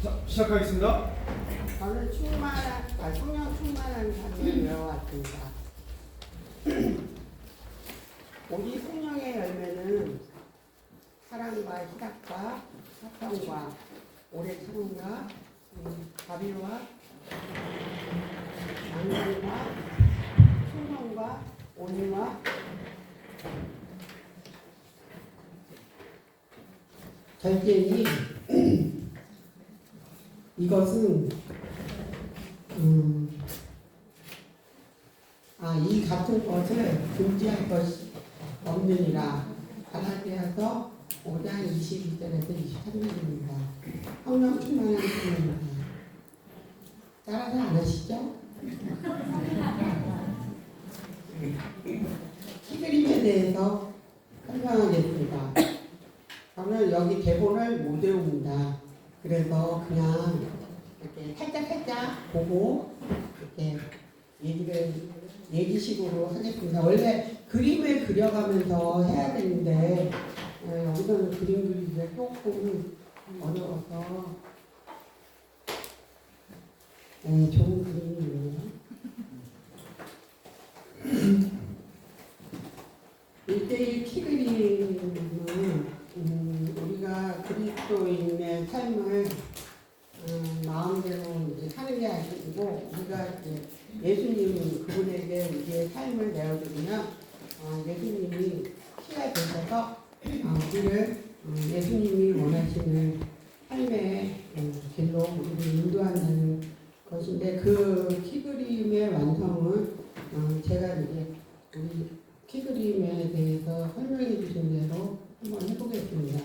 자, 시작하겠습니다. 저는 성령 충만한 삶을 외워왔습니다. 우리 성령의 열매는 사랑과 희락과 화평과 오래 참음과 자비와 양심과 충성과 온유와 절제니 이것은 이 같은 것을 금지할 것이 없느니라. 갈라디아서 5장 22절에서 23절입니다. 성령 충만한 삶입니다. 따라서 안 하시죠? 키그림에 대해서 설명하겠습니다. 저는 여기 대본을 못 외웁니다. 그래서 그냥 이렇게 살짝 보고 이렇게 얘기식으로 하겠습니다. 원래 그림을 그려가면서 해야 되는데 여기서는 그림 그리기가 조금 어려워서 좋은 그림이네요. 1:1 키그림은 우리가 그리스도인의 삶을 마음대로 이제 사는 게 아니고 우리가 이제 예수님 그분에게 우리의 삶을 내어드리면 예수님이 피가 되셔서 우리를 예수님이 원하시는 삶의 길로 우리를 인도한다는 것인데 그 키그림의 완성은 제가 이제 우리 키그림에 대해서 설명해 주신 대로 한번 해보겠습니다.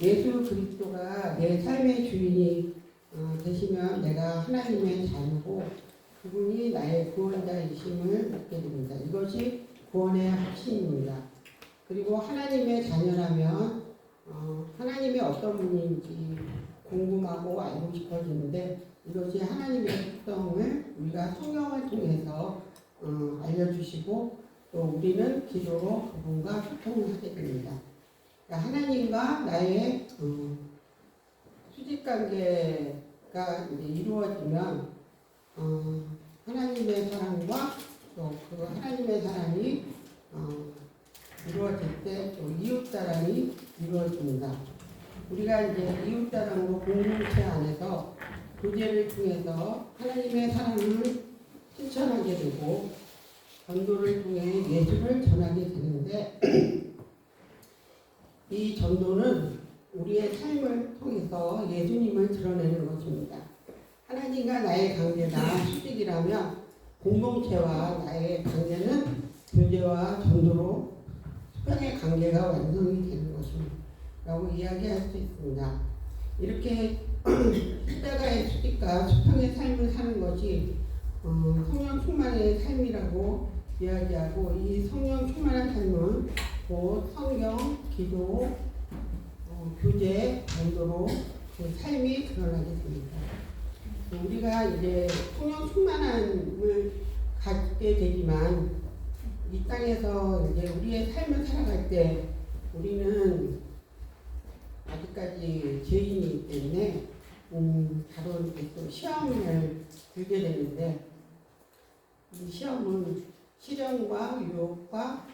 예수 그리스도가 내 삶의 주인이 되시면 내가 하나님의 자녀고 그분이 나의 구원자이심을 믿게 됩니다. 이것이 구원의 확신입니다. 그리고 하나님의 자녀라면 하나님이 어떤 분인지 궁금하고 알고 싶어지는데 이것이 하나님의 특성을 우리가 성경을 통해서 알려주시고 또 우리는 기도로 그분과 소통을 하게 됩니다. 그러니까 하나님과 나의 수직관계가 이루어지면 하나님의 사랑과 또 그 하나님의 사랑이 이루어질 때 또 이웃사랑이 이루어집니다. 우리가 이제 이웃사랑으로 공동체 안에서 교제를 통해서 하나님의 사랑을 실천하게 되고 전도를 통해 예수를 전하게 되는데 이 전도는 우리의 삶을 통해서 예수님을 드러내는 것입니다. 하나님과 나의 관계가 수직이라면 공동체와 나의 관계는 교제와 전도로 수평의 관계가 완성이 되는 것입니다. 라고 이야기할 수 있습니다. 이렇게 십자가의 수직과 수평의 삶을 사는 것이 성령 충만의 삶이라고 이야기하고 이 성령 충만한 삶은 곧 성경, 기도, 교제, 전도로 그 삶이 드러나게 됩니다. 우리가 이제 성령 충만함을 갖게 되지만 이 땅에서 이제 우리의 삶을 살아갈 때 우리는 아직까지 죄인이기 때문에 바로 또 시험을 들게 되는데 이 시험은 시련과 유혹과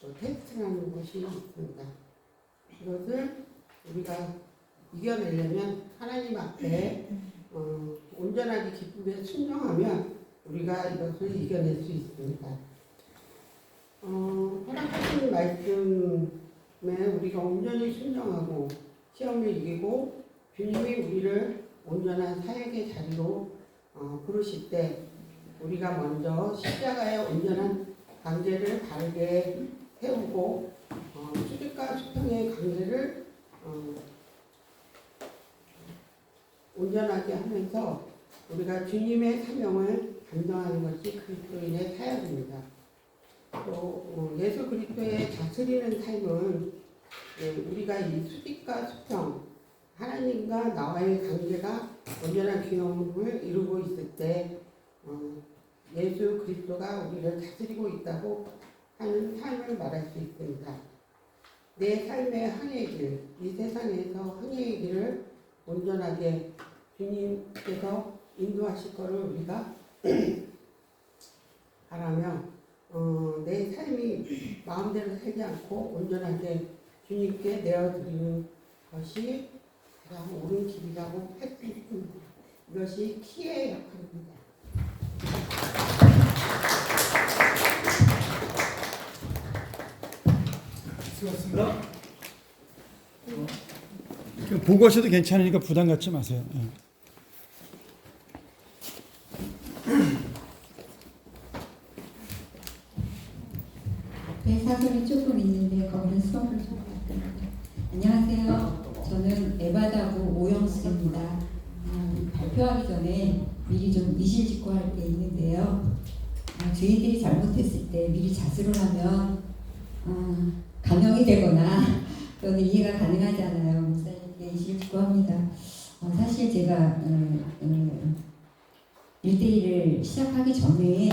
또 테스트라는 것이 있습니다. 이것을 우리가 이겨내려면 하나님 앞에 온전하게 기쁘게 순종하면 우리가 이것을 이겨낼 수 있습니다. 허락하신 말씀에 우리가 온전히 순종하고 시험을 이기고 주님이 우리를 온전한 사역의 자리로 부르실 때 우리가 먼저 십자가의 온전한 관계를 바르게 세우고 수직과 수평의 관계를 온전하게 하면서 우리가 주님의 사명을 감당하는 것이 그리스도인의 사역입니다. 또 예수 그리스도의 다스리는 삶은 우리가 이 수직과 수평 하나님과 나와의 관계가 온전한 균형을 이루고 있을 때 예수 그리스도가 우리를 다스리고 있다고 하는 삶을 말할 수 있습니다. 내 삶의 항해길, 이 세상에서 항해의 길을 온전하게 주님께서 인도하실 거를 우리가 바라며 내 삶이 마음대로 살지 않고 온전하게 주님께 내어드리는 것이 가장 옳은 길이라고 할 수 있습니다. 이것이 키의 역할입니다. 수고하셨습니다. 보고 하셔도 괜찮으니까 부담 갖지 마세요. 예. 네, 사설이 조금 있는데 거기는 수업을 좀 받습니다. 안녕하세요. 저는 에바다구 오영숙입니다. 발표하기 전에 미리 좀 미실직고할 게 있는데요. 저희들이 잘못했을 때 미리 자수를 하면 감형이 되거나 또는 이해가 가능하지 않아요. 목사님께 미실직고합니다. 사실 제가 1대1을 시작하기 전에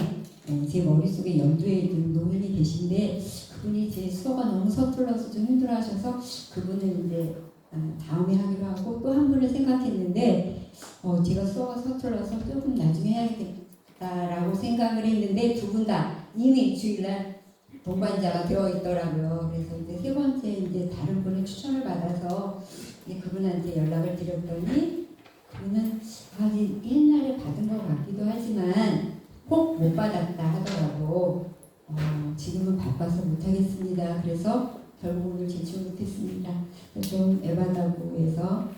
제 머릿속에 염두에 둔 노인이 계신데 그분이 제 수어가 너무 서툴러서 좀 힘들어하셔서 그분은 이제 다음에 하기로 하고 또 한 분을 생각했는데 제가 수어가 서툴러서 조금 나중에 해야겠다라고 생각을 했는데 두 분 다 이미 주일날 동반자가 되어 있더라고요. 그래서 이제 세 번째 이제 다른 분의 추천을 받아서 이제 그분한테 연락을 드렸더니 그분은 옛날에 받은 것 같기도 하지만 꼭 못 받았다 하더라고. 지금은 바빠서 못하겠습니다. 그래서 결국 오늘 제출 못했습니다. 좀 에바다구에서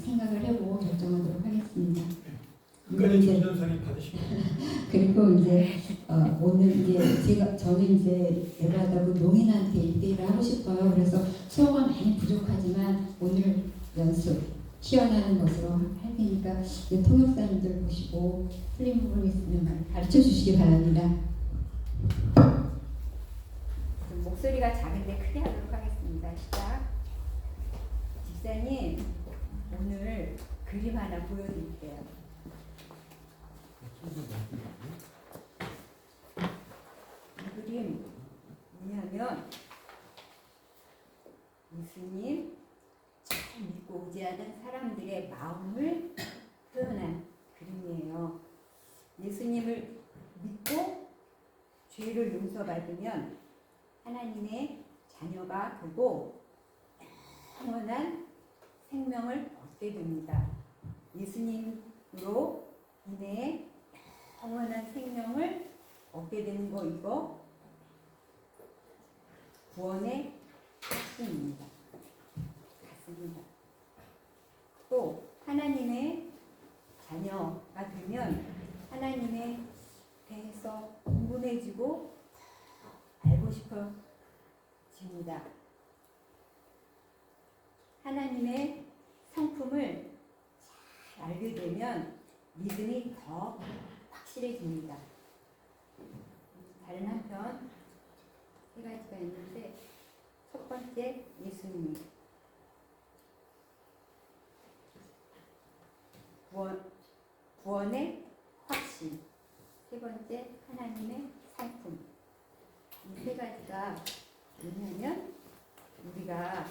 생각을 해보고 결정하도록 하겠습니다. 끝까지 종전선이 받으시고. 그리고 이제 오늘 이제 저는 이제 에바다구 농인한테 1대1을 하고 싶어요. 그래서 수어가 많이 부족하지만 오늘 연습 키워나는 것으로 할 테니까 통역사님들 보시고 틀린 부분 있으면 가르쳐 주시기 바랍니다. 목소리가 작은데 크게 하도록 하겠습니다. 시작. 집사님, 오늘 그림 하나 보여드릴게요. 이 그림 뭐냐면 예수님 잘 믿고 의지하는 사람들의 마음을 표현한 그림이에요. 예수님을 믿고 죄를 용서받으면 하나님의 자녀가 되고 영원한 생명을 얻게 됩니다. 예수님으로 인해 영원한 생명을 얻게 되는 거 이거 구원의 핵심입니다. 같습니다. 또 하나님의 자녀가 되면 하나님에 대해서 궁금해지고 알고 싶어집니다. 하나님의 성품을 잘 알게 되면 믿음이 더 확실해집니다. 다른 한편 세 가지가 있는데 첫 번째 예수님 구원의 확신, 세 번째 하나님의 성품. 이 세 가지가 뭐냐면 우리가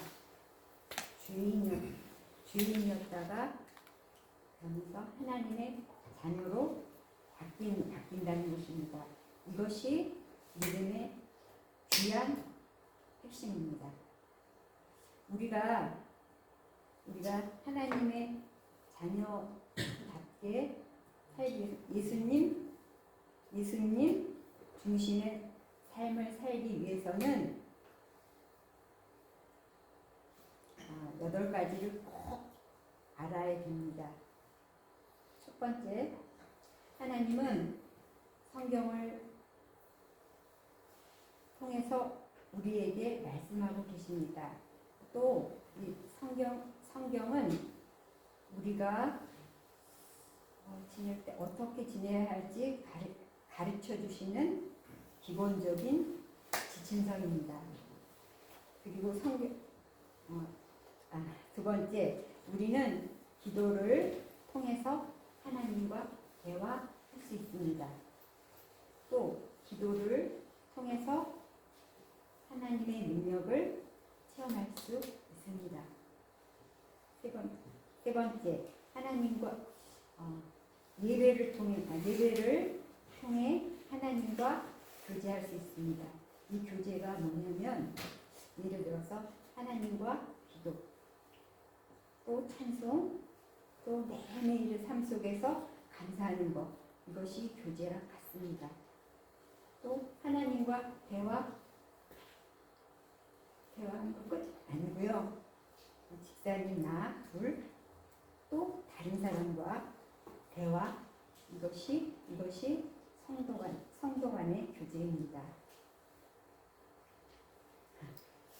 주인이었다가 그러면서 하나님의 자녀로 바뀐다는 것입니다. 이것이 믿음의 귀한 핵심입니다. 우리가 하나님의 자녀답게 예수님 중심의 삶을 살기 위해서는 8가지를 꼭 알아야 됩니다. 첫 번째, 하나님은 성경을 통해서 우리에게 말씀하고 계십니다. 또 이 성경은 우리가 지낼 때 어떻게 지내야 할지 가르쳐 주시는 기본적인 지침서입니다. 그리고 두 번째, 우리는 기도를 통해서 하나님과 대화할 수 있습니다. 또 기도를 통해서 하나님의 능력을 체험할 수 있습니다. 세 번째, 하나님과 예배를 통해 하나님과 교제할 수 있습니다. 이 교제가 뭐냐면 예를 들어서 하나님과 기도, 또 찬송, 또 매일매일의 삶 속에서 감사하는 것, 이것이 교제랑 같습니다. 또 하나님과 대화하는 것 끝 아니고요. 집사님 나 둘, 또 다른 사람과 대화, 이것이 성도 간의 교제입니다.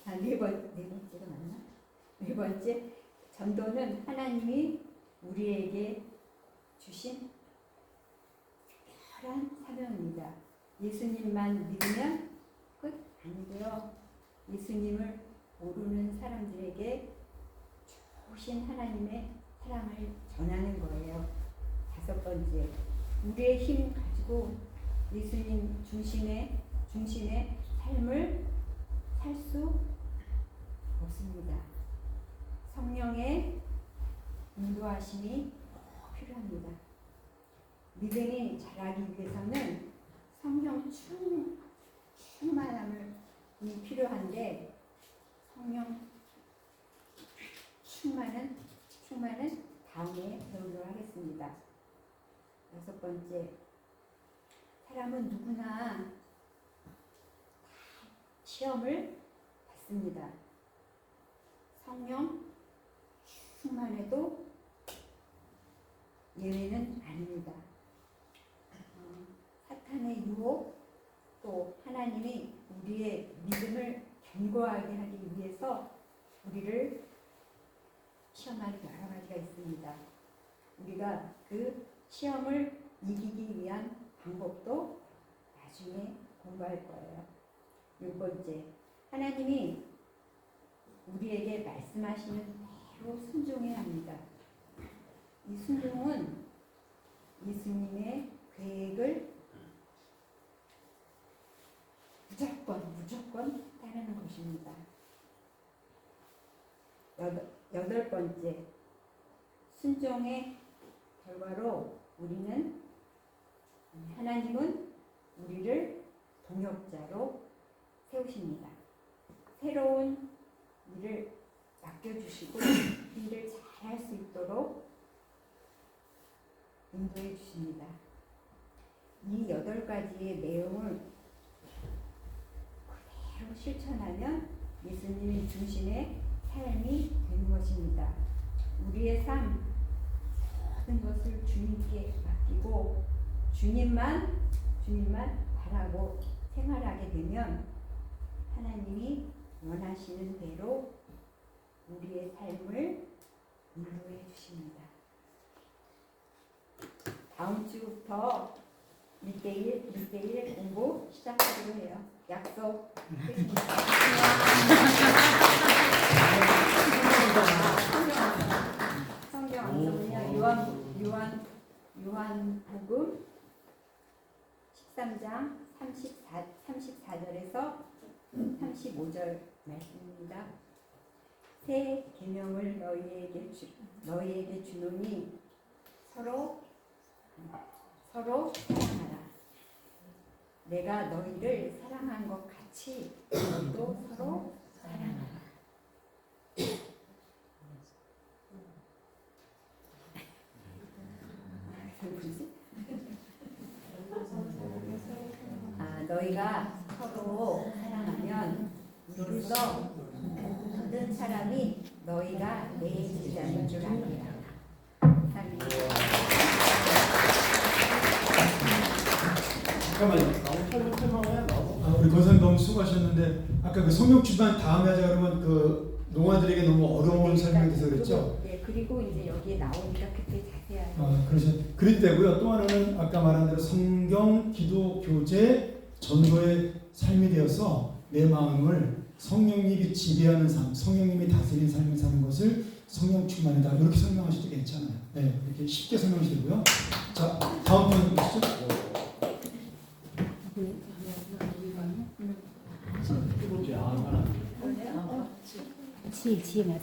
네 번째가 맞나? 네 번째, 전도는 하나님이 우리에게 주신 특별한 사명입니다. 예수님만 믿으면 끝 아니고요. 예수님을 모르는 사람들에게 좋으신 하나님의 사랑을 전하는 거예요. 다섯 번째, 우리의 힘 가지고 예수님 중심의 삶을 살 수 없습니다. 성령의 인도하심이 필요합니다. 믿음이 자라기 위해서는 성령 충만함이 필요한데, 성령 충만은 다음에 배우도록 하겠습니다. 여섯 번째, 사람은 누구나 시험을 받습니다. 성령 충만해도 예외는 아닙니다. 사탄의 유혹, 또 하나님이 우리의 믿음을 견고하게 하기 위해서 우리를 시험하는 여러 가지가 있습니다. 우리가 그 시험을 이기기 위한 방법도 나중에 공부할 거예요. 6번째, 하나님이 우리에게 말씀하시는 대로 순종해야 합니다. 이 순종은 예수님의 계획을 무조건 따르는 것입니다. 여덟 번째, 순종의 결과로 하나님은 우리를 동역자로 세우십니다. 새로운 일을 맡겨주시고 일을 잘할 수 있도록 인도해 주십니다. 이 8가지의 내용을 그대로 실천하면 예수님 중심의 삶이 되는 것입니다. 우리의 삶, 모든 것을 주님께 맡기고 주님만 바라고 생활하게 되면 하나님이 원하시는 대로 우리의 삶을 인도해 주십니다. 다음 주부터 1대1 공부 시작하기로 해요. 약속. 성경 암송은요. 요한복음 13장 34절에서 35절 말씀입니다. 새 계명을 너희에게 주노니 서로 사랑하라. 내가 너희를 사랑한 것 같이 너희도 서로 사랑하라. 너희가 서로 사랑하면 이로써 모든 사람이 너희가 내 제자인 줄 알리라. 잠깐만요. 우리 권사님 너무 수고하셨는데 아까 그 성령 주만 다음에 하자 그러면 그 농아들에게 너무 어려운 설명이 돼서 그랬죠? 네, 그리고 이제 여기에 나오니까 그때 자세하게. 그래도 되고요. 또 하나는 아까 말한 대로 성경, 기도, 교제, 전도의 삶이 되어서 내 마음을 성령님이 지배하는 삶, 성령님이 다스리는 삶을 사는 것을 성령 충만이다. 이렇게 설명하셔도 괜찮아요. 네, 이렇게 쉽게 설명하셔도 되고요. 자, 다음 분 보시죠. 지 맞아요.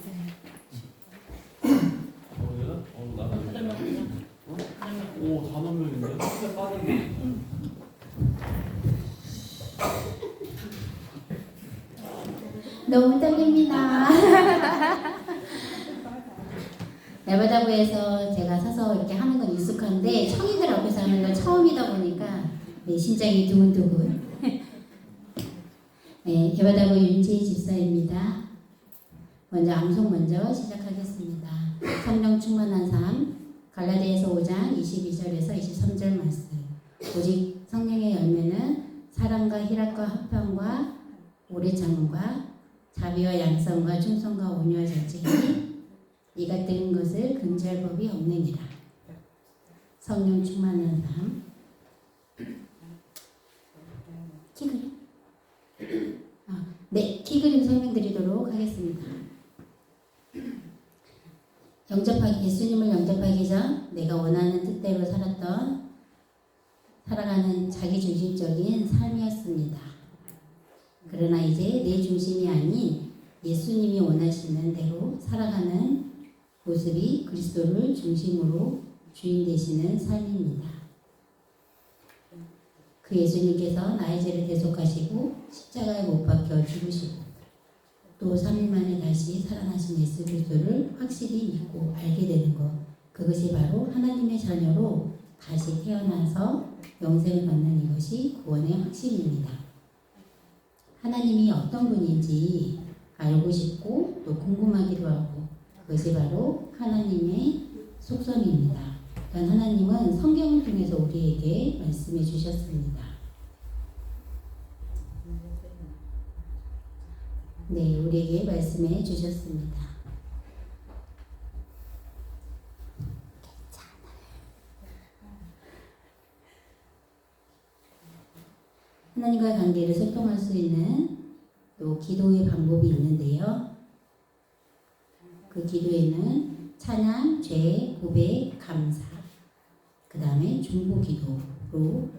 4만 명인데 진짜 빠르네. 너무 떨립니다. 야바다부에서 제가 서서 이렇게 하는 건 익숙한데 청인들 앞에서 하는 건 처음이다 보니까 네, 심장이 두근두근. 네, 야바다부 윤지희 집사입니다. 먼저 암송 먼저 시작하겠습니다. 성령 충만한 삶 갈라디아서 5장 22절에서 23절 말씀. 오직 성령의 열매는 사랑과 희락과 화평과 오래 참음과 자비와 양성과 충성과 온유와 절제니 이 같은 것을 금지할 법이 없느니라. 성령 충만한 삶. 키그림? 네, 키그림 설명드리도록 하겠습니다. 예수님을 영접하기 전 내가 원하는 뜻대로 살아가는 자기중심적인 삶이었습니다. 그러나 이제 내 중심이 아닌 예수님이 원하시는 대로 살아가는 모습이 그리스도를 중심으로 주인 되시는 삶입니다. 그 예수님께서 나의 죄를 대속하시고 십자가에 못 박혀 죽으시고 또 3일 만에 다시 살아나신 예수 그리스도를 확실히 믿고 알게 되는 것, 그것이 바로 하나님의 자녀로 다시 태어나서 영생을 받는 이것이 구원의 확신입니다. 하나님이 어떤 분인지 알고 싶고 또 궁금하기도 하고, 그것이 바로 하나님의 속성입니다. 그러니까 하나님은 성경을 통해서 우리에게 말씀해 주셨습니다. 네, 우리에게 말씀해 주셨습니다. 하나님과의 관계를 소통할 수 있는 또 기도의 방법이 있는데요. 그 기도에는 찬양, 죄, 고백, 감사, 그 다음에 중보 기도로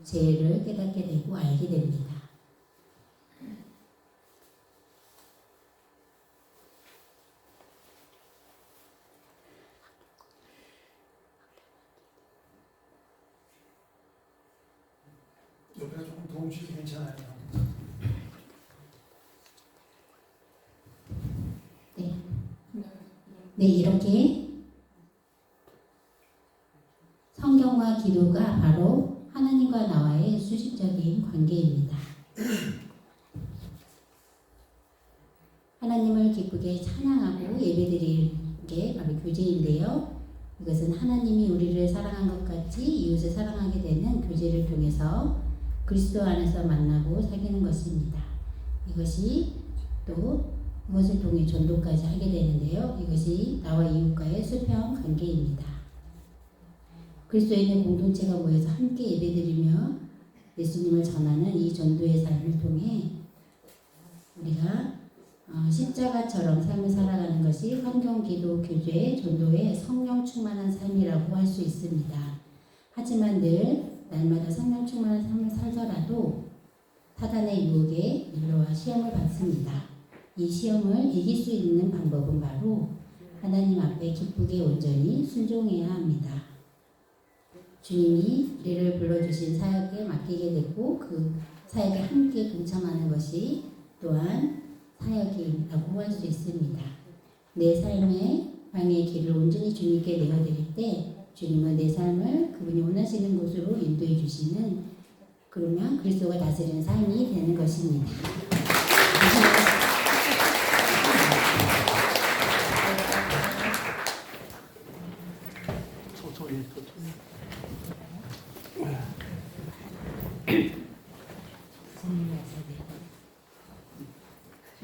죄를 깨닫게 되고 알게 됩니다. 옆에가 조금 도움 주셔도 괜찮아요. 네, 이렇게 성경과 기도가 바로 하나님과 나와의 수직적인 관계입니다. 하나님을 기쁘게 찬양하고 예배드리는 게 바로 교제인데요. 이것은 하나님이 우리를 사랑한 것 같이 이웃을 사랑하게 되는 교제를 통해서 그리스도 안에서 만나고 사귀는 것입니다. 이것이 또 무엇을 통해 전도까지 하게 되는데요. 이것이 나와 이웃과의 수평 관계입니다. 그리스도에 있는 공동체가 모여서 함께 예배드리며 예수님을 전하는 이 전도의 삶을 통해 우리가 십자가처럼 삶을 살아가는 것이 성경, 기도, 교제, 전도의 성령 충만한 삶이라고 할 수 있습니다. 하지만 늘 날마다 성령 충만한 삶을 살더라도 사단의 유혹에 밀려와 시험을 받습니다. 이 시험을 이길 수 있는 방법은 바로 하나님 앞에 기쁘게 온전히 순종해야 합니다. 주님이 우리를 불러주신 사역에 맡기게 되고 그 사역에 함께 동참하는 것이 또한 사역이라고 할 수 있습니다. 내 삶의 방의 길을 온전히 주님께 내어드릴 때 주님은 내 삶을 그분이 원하시는 곳으로 인도해 주시는, 그러면 그리스도가 다스리는 삶이 되는 것입니다.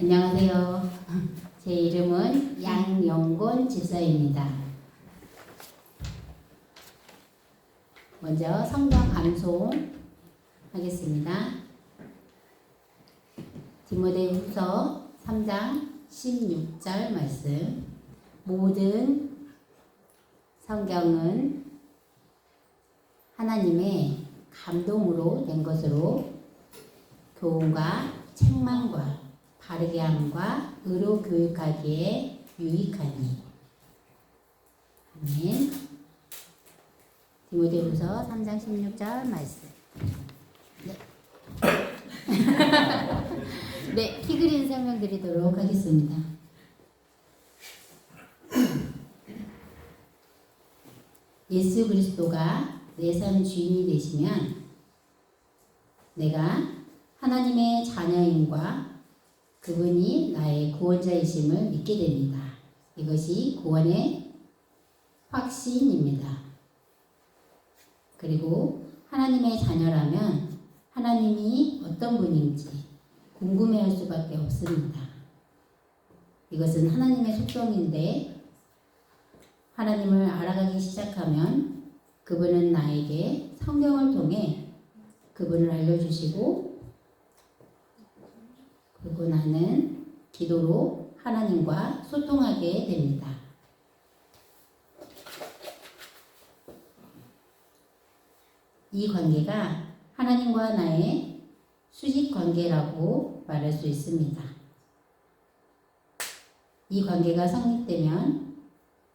안녕하세요. 제 이름은 양영곤 집사입니다. 먼저 성경 암송 하겠습니다. 디모데후서 3장 16절 말씀. 모든 성경은 하나님의 감동으로 된 것으로 교훈과 책망과 바르게 함과 의로 교육하기에 유익하니. 아멘. 디모데후서 3장 16절 말씀. 네. 네, 키 그린 설명드리도록 하겠습니다. 예수 그리스도가 내 삶 주인이 되시면 내가 하나님의 자녀임과 그분이 나의 구원자이심을 믿게 됩니다. 이것이 구원의 확신입니다. 그리고 하나님의 자녀라면 하나님이 어떤 분인지 궁금해할 수밖에 없습니다. 이것은 하나님의 속성인데 하나님을 알아가기 시작하면 그분은 나에게 성경을 통해 그분을 알려주시고 그리고 나는 기도로 하나님과 소통하게 됩니다. 이 관계가 하나님과 나의 수직 관계라고 말할 수 있습니다. 이 관계가 성립되면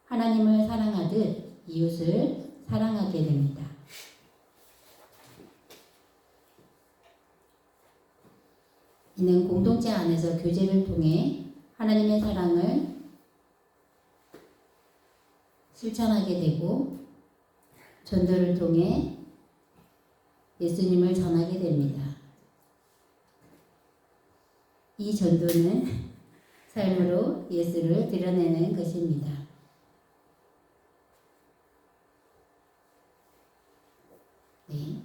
하나님을 사랑하듯 이웃을 사랑하게 됩니다. 이는 공동체 안에서 교제를 통해 하나님의 사랑을 실천하게 되고 전도를 통해 예수님을 전하게 됩니다. 이 전도는 삶으로 예수를 드러내는 것입니다. 네.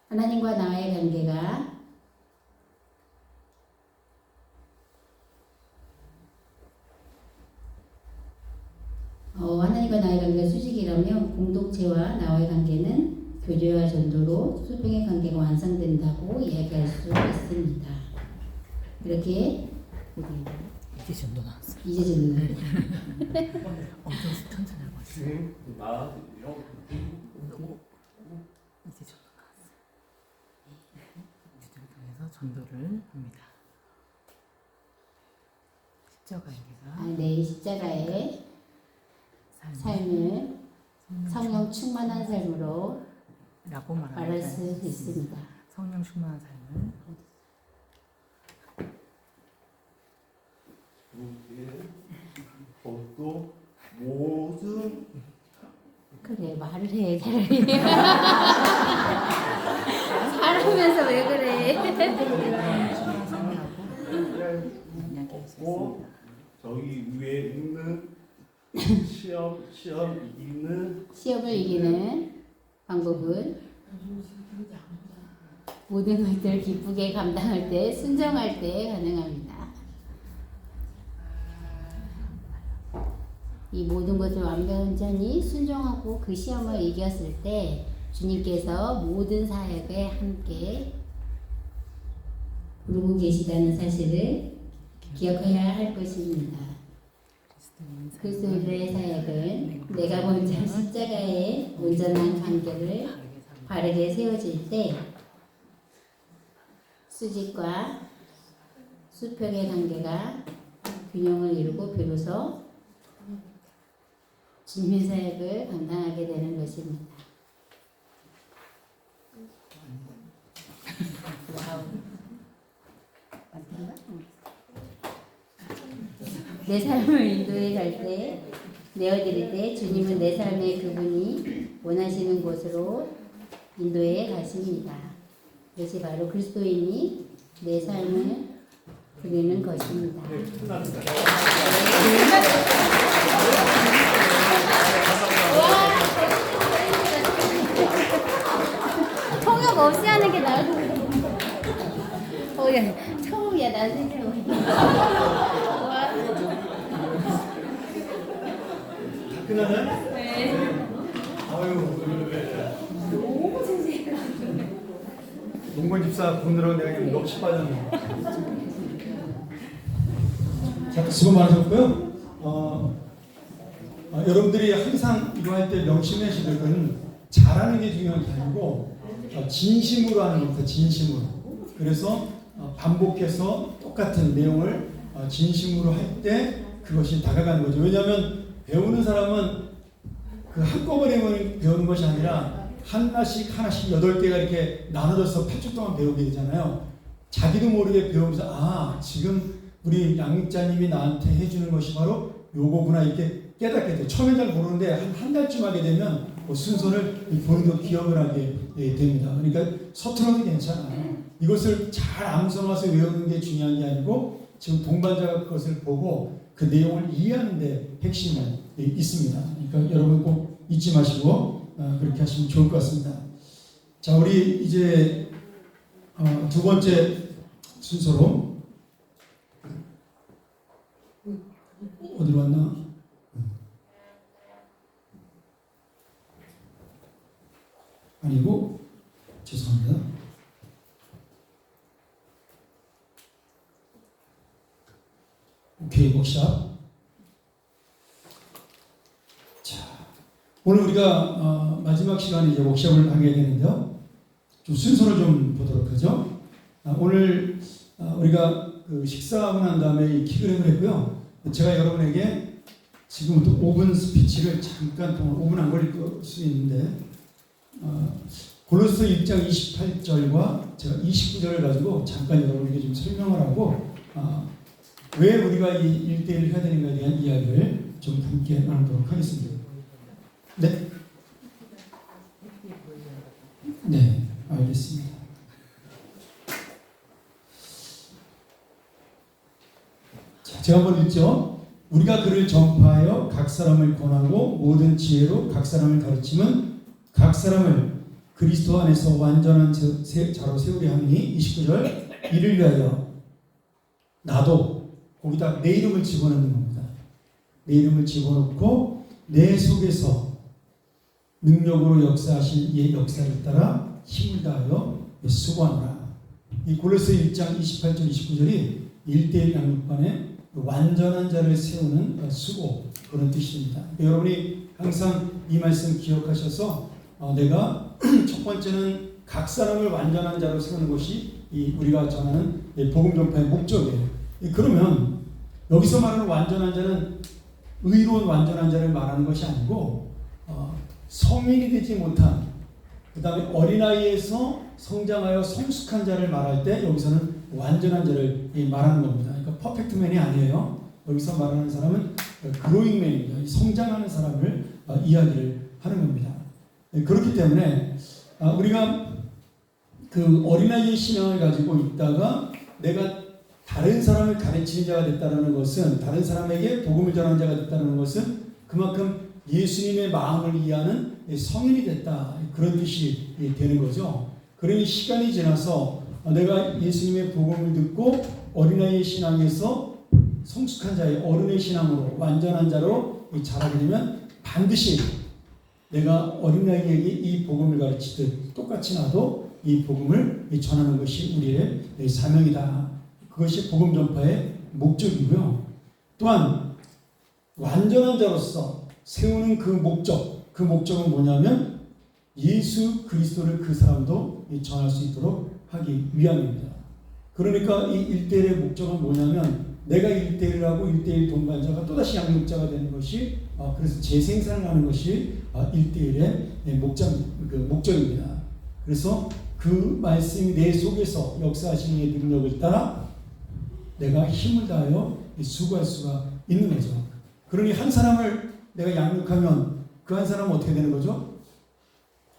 하나님과 나의 관계가 하나님과 나의 관계가 수직이라면 공동체와 나와의 관계는 교제와 전도로 수평의 관계가 완성된다고 이야기할 수 있습니다. 이렇게 이제 전도 나왔어. 이제 전도 엄청 천천히 하고 있어. 이제 전도 나왔어. 주제를 통해서 전도를 합니다. 십자가에서 네, 십자가의 삶을 성령 충만한 삶으로 라고 말할 수 있습니다. 성령 충만한 삶을 것도 모든 그래 말을 해 차라리 잘하면서 왜 그래 없고 저기 위에 있는 시험 시험을 이기는 방법은 모든 것들을 기쁘게 감당할 때 순정할 때 가능합니다. 이 모든 것을 완전히 순종하고 그 시험을 이겼을 때 주님께서 모든 사역에 함께 부르고 계시다는 사실을 기억해야 할 것입니다. 그리스도인의 사역은 내가 먼저 십자가의 온전한 관계를 바르게 세워질 때 수직과 수평의 관계가 균형을 이루고 비로소 주님의 사역을 감당하게 되는 것입니다. 내 삶을 인도해 갈 때, 내어드릴 때 주님은 내 삶의 그분이 원하시는 곳으로 인도해 가십니다. 이것이 바로 그리스도인이 내 삶을 드리는 것입니다. 통역 없이 하는 게 나을 것 같아. 야, 처음이야, 난 생각. 끝나네? 네. 아유, 너무 진지해. 농건 집사 보느라고 내가 지금 넋이 빠졌네. 자, 수고 많으셨고요. 여러분들이 항상 이거 할 때 명심하시는 건 잘하는 게 중요한 게 아니고 진심으로 하는 겁니다. 진심으로. 그래서 반복해서 똑같은 내용을 진심으로 할 때 그것이 다가가는 거죠. 왜냐하면 배우는 사람은 그 한꺼번에 배우는 것이 아니라 하나씩 8개가 이렇게 나눠져서 8주 동안 배우게 되잖아요. 자기도 모르게 배우면서 아 지금 우리 양육자님이 나한테 해주는 것이 바로 요거구나 이렇게 깨닫게 돼요. 처음엔 잘 모르는데 한 달쯤 하게 되면 순서를 본인도 기억을 하게 됩니다. 그러니까 서툴러도 괜찮아요. 이것을 잘 암송해서 외우는 게 중요한 게 아니고 지금 동반자가 그것을 보고 그 내용을 이해하는 데 핵심이 있습니다. 그러니까 여러분 꼭 잊지 마시고 그렇게 하시면 좋을 것 같습니다. 자, 우리 이제 두 번째 순서로 어디로 왔나? 아니고 죄송합니다. 오케이, 워크샵. 자, 오늘 우리가 마지막 시간에 이제 워크샵을 하게 되는데요. 좀 순서를 좀 보도록 하죠. 오늘 우리가 그 식사하고 난 다음에 이 키그램을 했고요. 제가 여러분에게 지금부터 5분 스피치를 잠깐 동안 5분 안 걸릴 수 있는데 골로새 1장 28절과 제가 29절을 가지고 잠깐 여러분에게 좀 설명을 하고 왜 우리가 이 1대1을 해야 되는가에 대한 이야기를 좀 함께 나누도록 하겠습니다. 네? 네, 알겠습니다. 자, 제가 한번 읽죠. 우리가 그를 전파하여 각 사람을 권하고 모든 지혜로 각 사람을 가르치면 각 사람을 그리스도 안에서 완전한 자로 세우려 하니 29절 이를 위하여 나도 거기다 내 이름을 집어넣는 겁니다. 내 이름을 집어넣고 내 속에서 능력으로 역사하신 이의 역사를 따라 힘을 다하여 수고하노라. 이 골로새 1장 28절 29절이 1대1 양육반의 완전한 자를 세우는 수고 그런 뜻입니다. 여러분이 항상 이 말씀 기억하셔서 내가 첫 번째는 각 사람을 완전한 자로 세우는 것이 우리가 전하는 복음 전파의 목적이에요. 그러면 여기서 말하는 완전한 자는 의로운 완전한 자를 말하는 것이 아니고 성인이 되지 못한 그 다음에 어린아이에서 성장하여 성숙한 자를 말할 때 여기서는 완전한 자를 말하는 겁니다. 그러니까 퍼펙트맨이 아니에요. 여기서 말하는 사람은 그로잉맨입니다. 성장하는 사람을 이야기를 하는 겁니다. 그렇기 때문에 우리가 그 어린아이의 신앙을 가지고 있다가 내가 다른 사람을 가르치는 자가 됐다는 것은 다른 사람에게 복음을 전하는 자가 됐다는 것은 그만큼 예수님의 마음을 이해하는 성인이 됐다 그런 뜻이 되는 거죠. 그러니 시간이 지나서 내가 예수님의 복음을 듣고 어린아이의 신앙에서 성숙한 자의 어른의 신앙으로 완전한 자로 자라게 되면 반드시 내가 어린아이에게 이 복음을 가르치듯 똑같이 나도 이 복음을 전하는 것이 우리의 사명이다. 그것이 복음 전파의 목적이고요. 또한 완전한 자로서 세우는 그 목적은 뭐냐면 예수 그리스도를 그 사람도 전할 수 있도록 하기 위함입니다. 그러니까 이 1대1의 목적은 뭐냐면 내가 1대1을 하고 1대1 동반자가 또다시 양육자가 되는 것이 그래서 재생산을 하는 것이 1대1의 목적입니다. 그래서 그 말씀이 내 속에서 역사하시는 능력을 따라 내가 힘을 다하여 수고할 수가 있는 거죠. 그러니 한 사람을 내가 양육하면 그 한 사람은 어떻게 되는 거죠?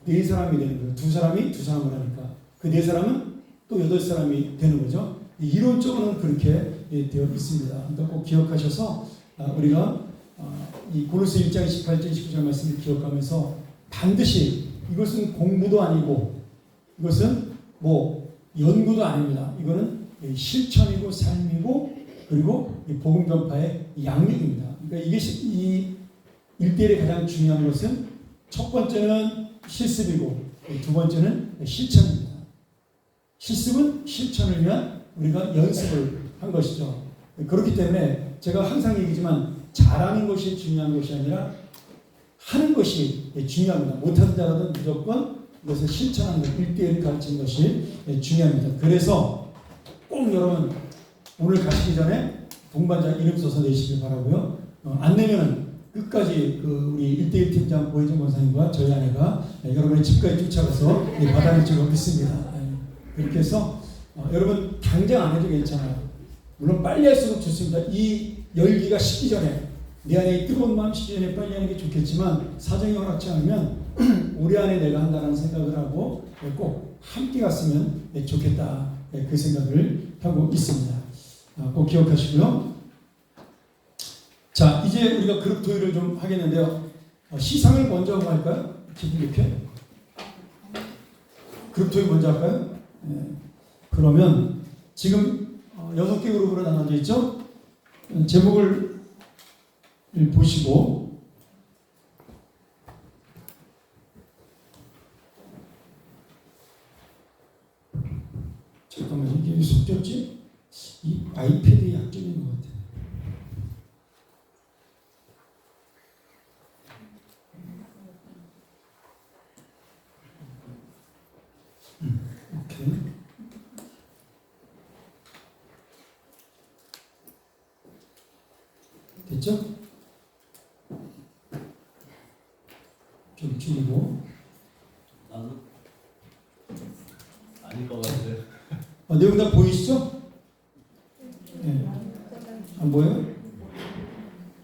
4사람이 되는 거예요. 2사람이 2사람을 하니까 그 4사람은 또 8사람이 되는 거죠. 이론적으로는 그렇게 되어 있습니다. 그러니까 꼭 기억하셔서 우리가 이 골로새 1장 28절 29절 말씀을 기억하면서 반드시 이것은 공부도 아니고 이것은 뭐 연구도 아닙니다. 이거는 실천이고 삶이고 그리고 복음 전파의 양육입니다. 그러니까 이것이 이 1대1의 가장 중요한 것은 첫 번째는 실습이고 두 번째는 실천입니다. 실습은 실천을 위한 우리가 연습을 한 것이죠. 그렇기 때문에 제가 항상 얘기지만 잘하는 것이 중요한 것이 아니라 하는 것이 중요합니다. 못하는 자라도 무조건 이것을 실천하는 것, 1대1 가르치는 것이 중요합니다. 그래서 꼭 여러분 오늘 가시기 전에 동반자 이름 써서 내시길 바라고요. 안 내면은 끝까지 그 우리 1대1 팀장 고혜정 권사님과 저희 아내가 여러분의 집까지 쫓아가서 받아낼 줄 믿습니다. 그렇게 해서 여러분 당장 안 해도 괜찮아요. 물론 빨리 할수록 좋습니다. 이 열기가 식기 전에 내 안에 뜨거운 마음 식기 전에 빨리 하는 게 좋겠지만 사정이 허락지 않으면 올해 안에 내가 한다는 생각을 하고 꼭 함께 갔으면 좋겠다. 그 생각을 하고 있습니다. 꼭 기억하시고요. 자, 이제 우리가 그룹 토의를 좀 하겠는데요. 시상을 먼저 하고 할까요? 기분 좋게? 그룹 토의 먼저 할까요? 그러면 지금 6개 그룹으로 나눠져 있죠? 제목을 보시고 잠깐만, 이게 왜 섞였지? 이 아이패드 약점인 것 같아. 오케이. 됐죠? 좀 줄이고. 나도 아닐 것 같아요. 내용 다 보이시죠? 네. 안 보여요?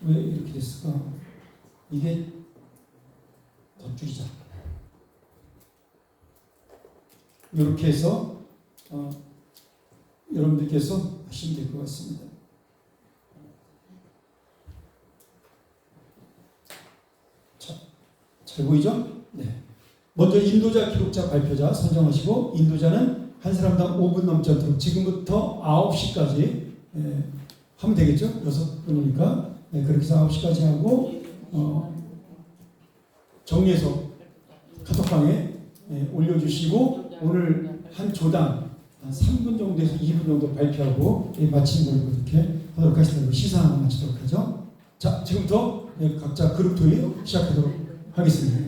왜 이렇게 됐을까? 이게 더 줄이자. 이렇게 해서 여러분들께서 하시면 될 것 같습니다. 자, 잘 보이죠? 네. 먼저 인도자, 기록자, 발표자 선정하시고 인도자는 한 사람당 5분 넘지 않도록 지금부터 9시까지 하면 되겠죠? 6분이니까 그렇게 해서 9시까지 하고 정리해서 카톡방에 올려주시고 오늘 한 조당 한 3분 정도에서 2분 정도 발표하고 마치는 걸로 그렇게 하도록 하겠습니다. 시상을 마치도록 하죠. 자, 지금부터 각자 그룹 토의 시작하도록 하겠습니다.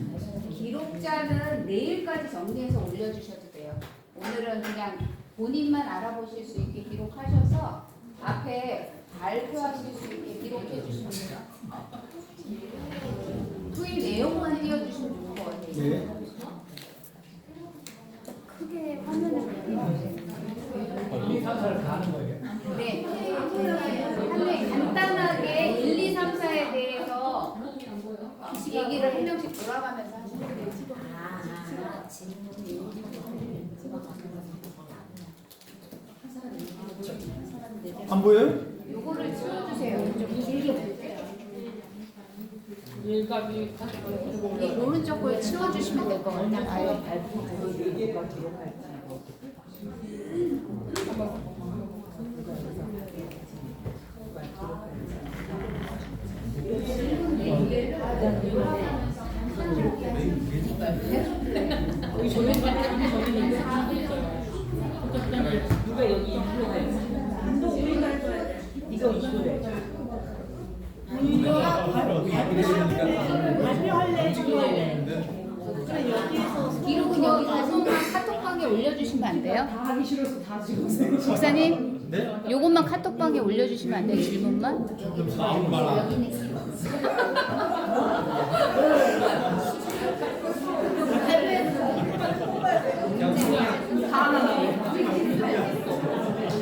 기록자는 내일까지 정리해서 올려주셔도 돼요. 오늘은 그냥 본인만 알아보실 수 있게 기록하셔서 앞에 발표하실 수 있게 기록해 주시면 돼요. 토의 내용만 띄워주시면 좋을 것 같아요. 네. 크게 화면을 보여주세요. 네. 한번 간단하게 1, 2, 3, 4에 대해서 얘기를 한 명씩 돌아가면서 하시면 돼요. 안 보여요? 요거를 치워주세요. 좀 길게 볼게요. 이 오른쪽 걸 치워주시면 될 것 같아요. 누가 여기 이거 이거래. 기록은 여기 가서 카톡방에 올려주시면 안 돼요? 다 하기 싫어서 다 지금 목사님, 요것만 카톡방에 올려주시면 안 돼요? 질문만?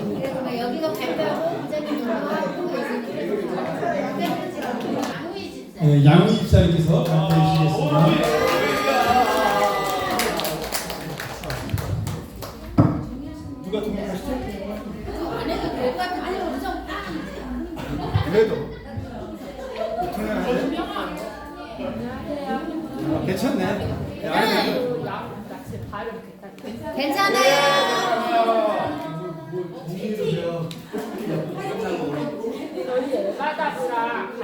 그래서 여기가 발표하고 부장님 들어가고 양우 입사님께서 발표해 주시겠습니다. 누가 동의하시죠? 안 해도 될 것 같은데 엄청 그래도 괜찮네. 저희 에바답이랑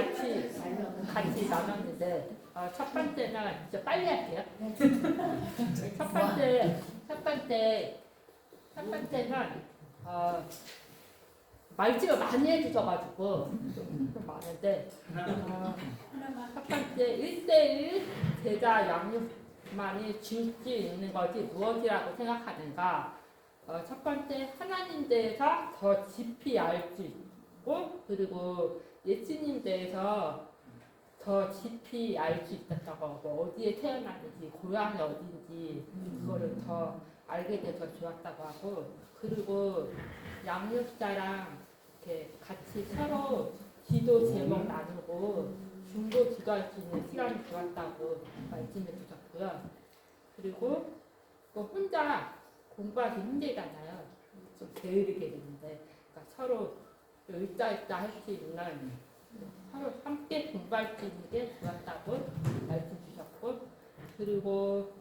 같이 나눴는데 첫 번째는 진짜 빨리 할게요. 첫 번째는 말집을 많이 해주셔가지고 좀 많은데 첫 번째 1대1 제자 양육만이 줄 수 있는 것이 무엇이라고 생각하는가. 첫 번째 하나님 대해서 더 깊이 알 수 있고 그리고 예수님 대해서 더 깊이 알 수 있었다고 뭐 어디에 태어났는지 고향이 어딘지 그거를 더 알게 돼서 좋았다고 하고 그리고 양육자랑 이렇게 같이 서로 기도 제목 나누고 중도 기도할 수 있는 시간이 좋았다고 말씀해 주셨고요. 그리고 또 혼자 공부하기 힘들잖아요. 좀 게으르게 되는데 그러니까 서로 일자일자 할 수 있는 서로 함께 공부할 수 있는 게 좋았다고 말씀 주셨고 그리고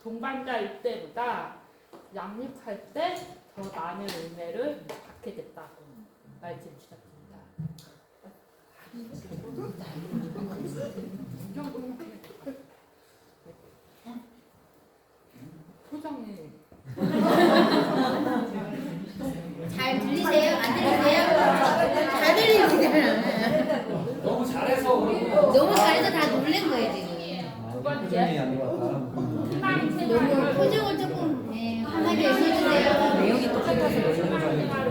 동반자일 때보다 양육할 때 더 많은 은혜를 받게 됐다고 말씀 주셨습니다. 표정이 잘 들리세요? 안 들리세요? 다 들리시잖아. 너무 잘해서 우리 너무 잘해서 다 놀란 거예요 지금. 두 번째 안것 같다. 신앙 너무 생활을 표정을 조금 편하게 해주세요. 내용이 똑같아서 신앙 생활을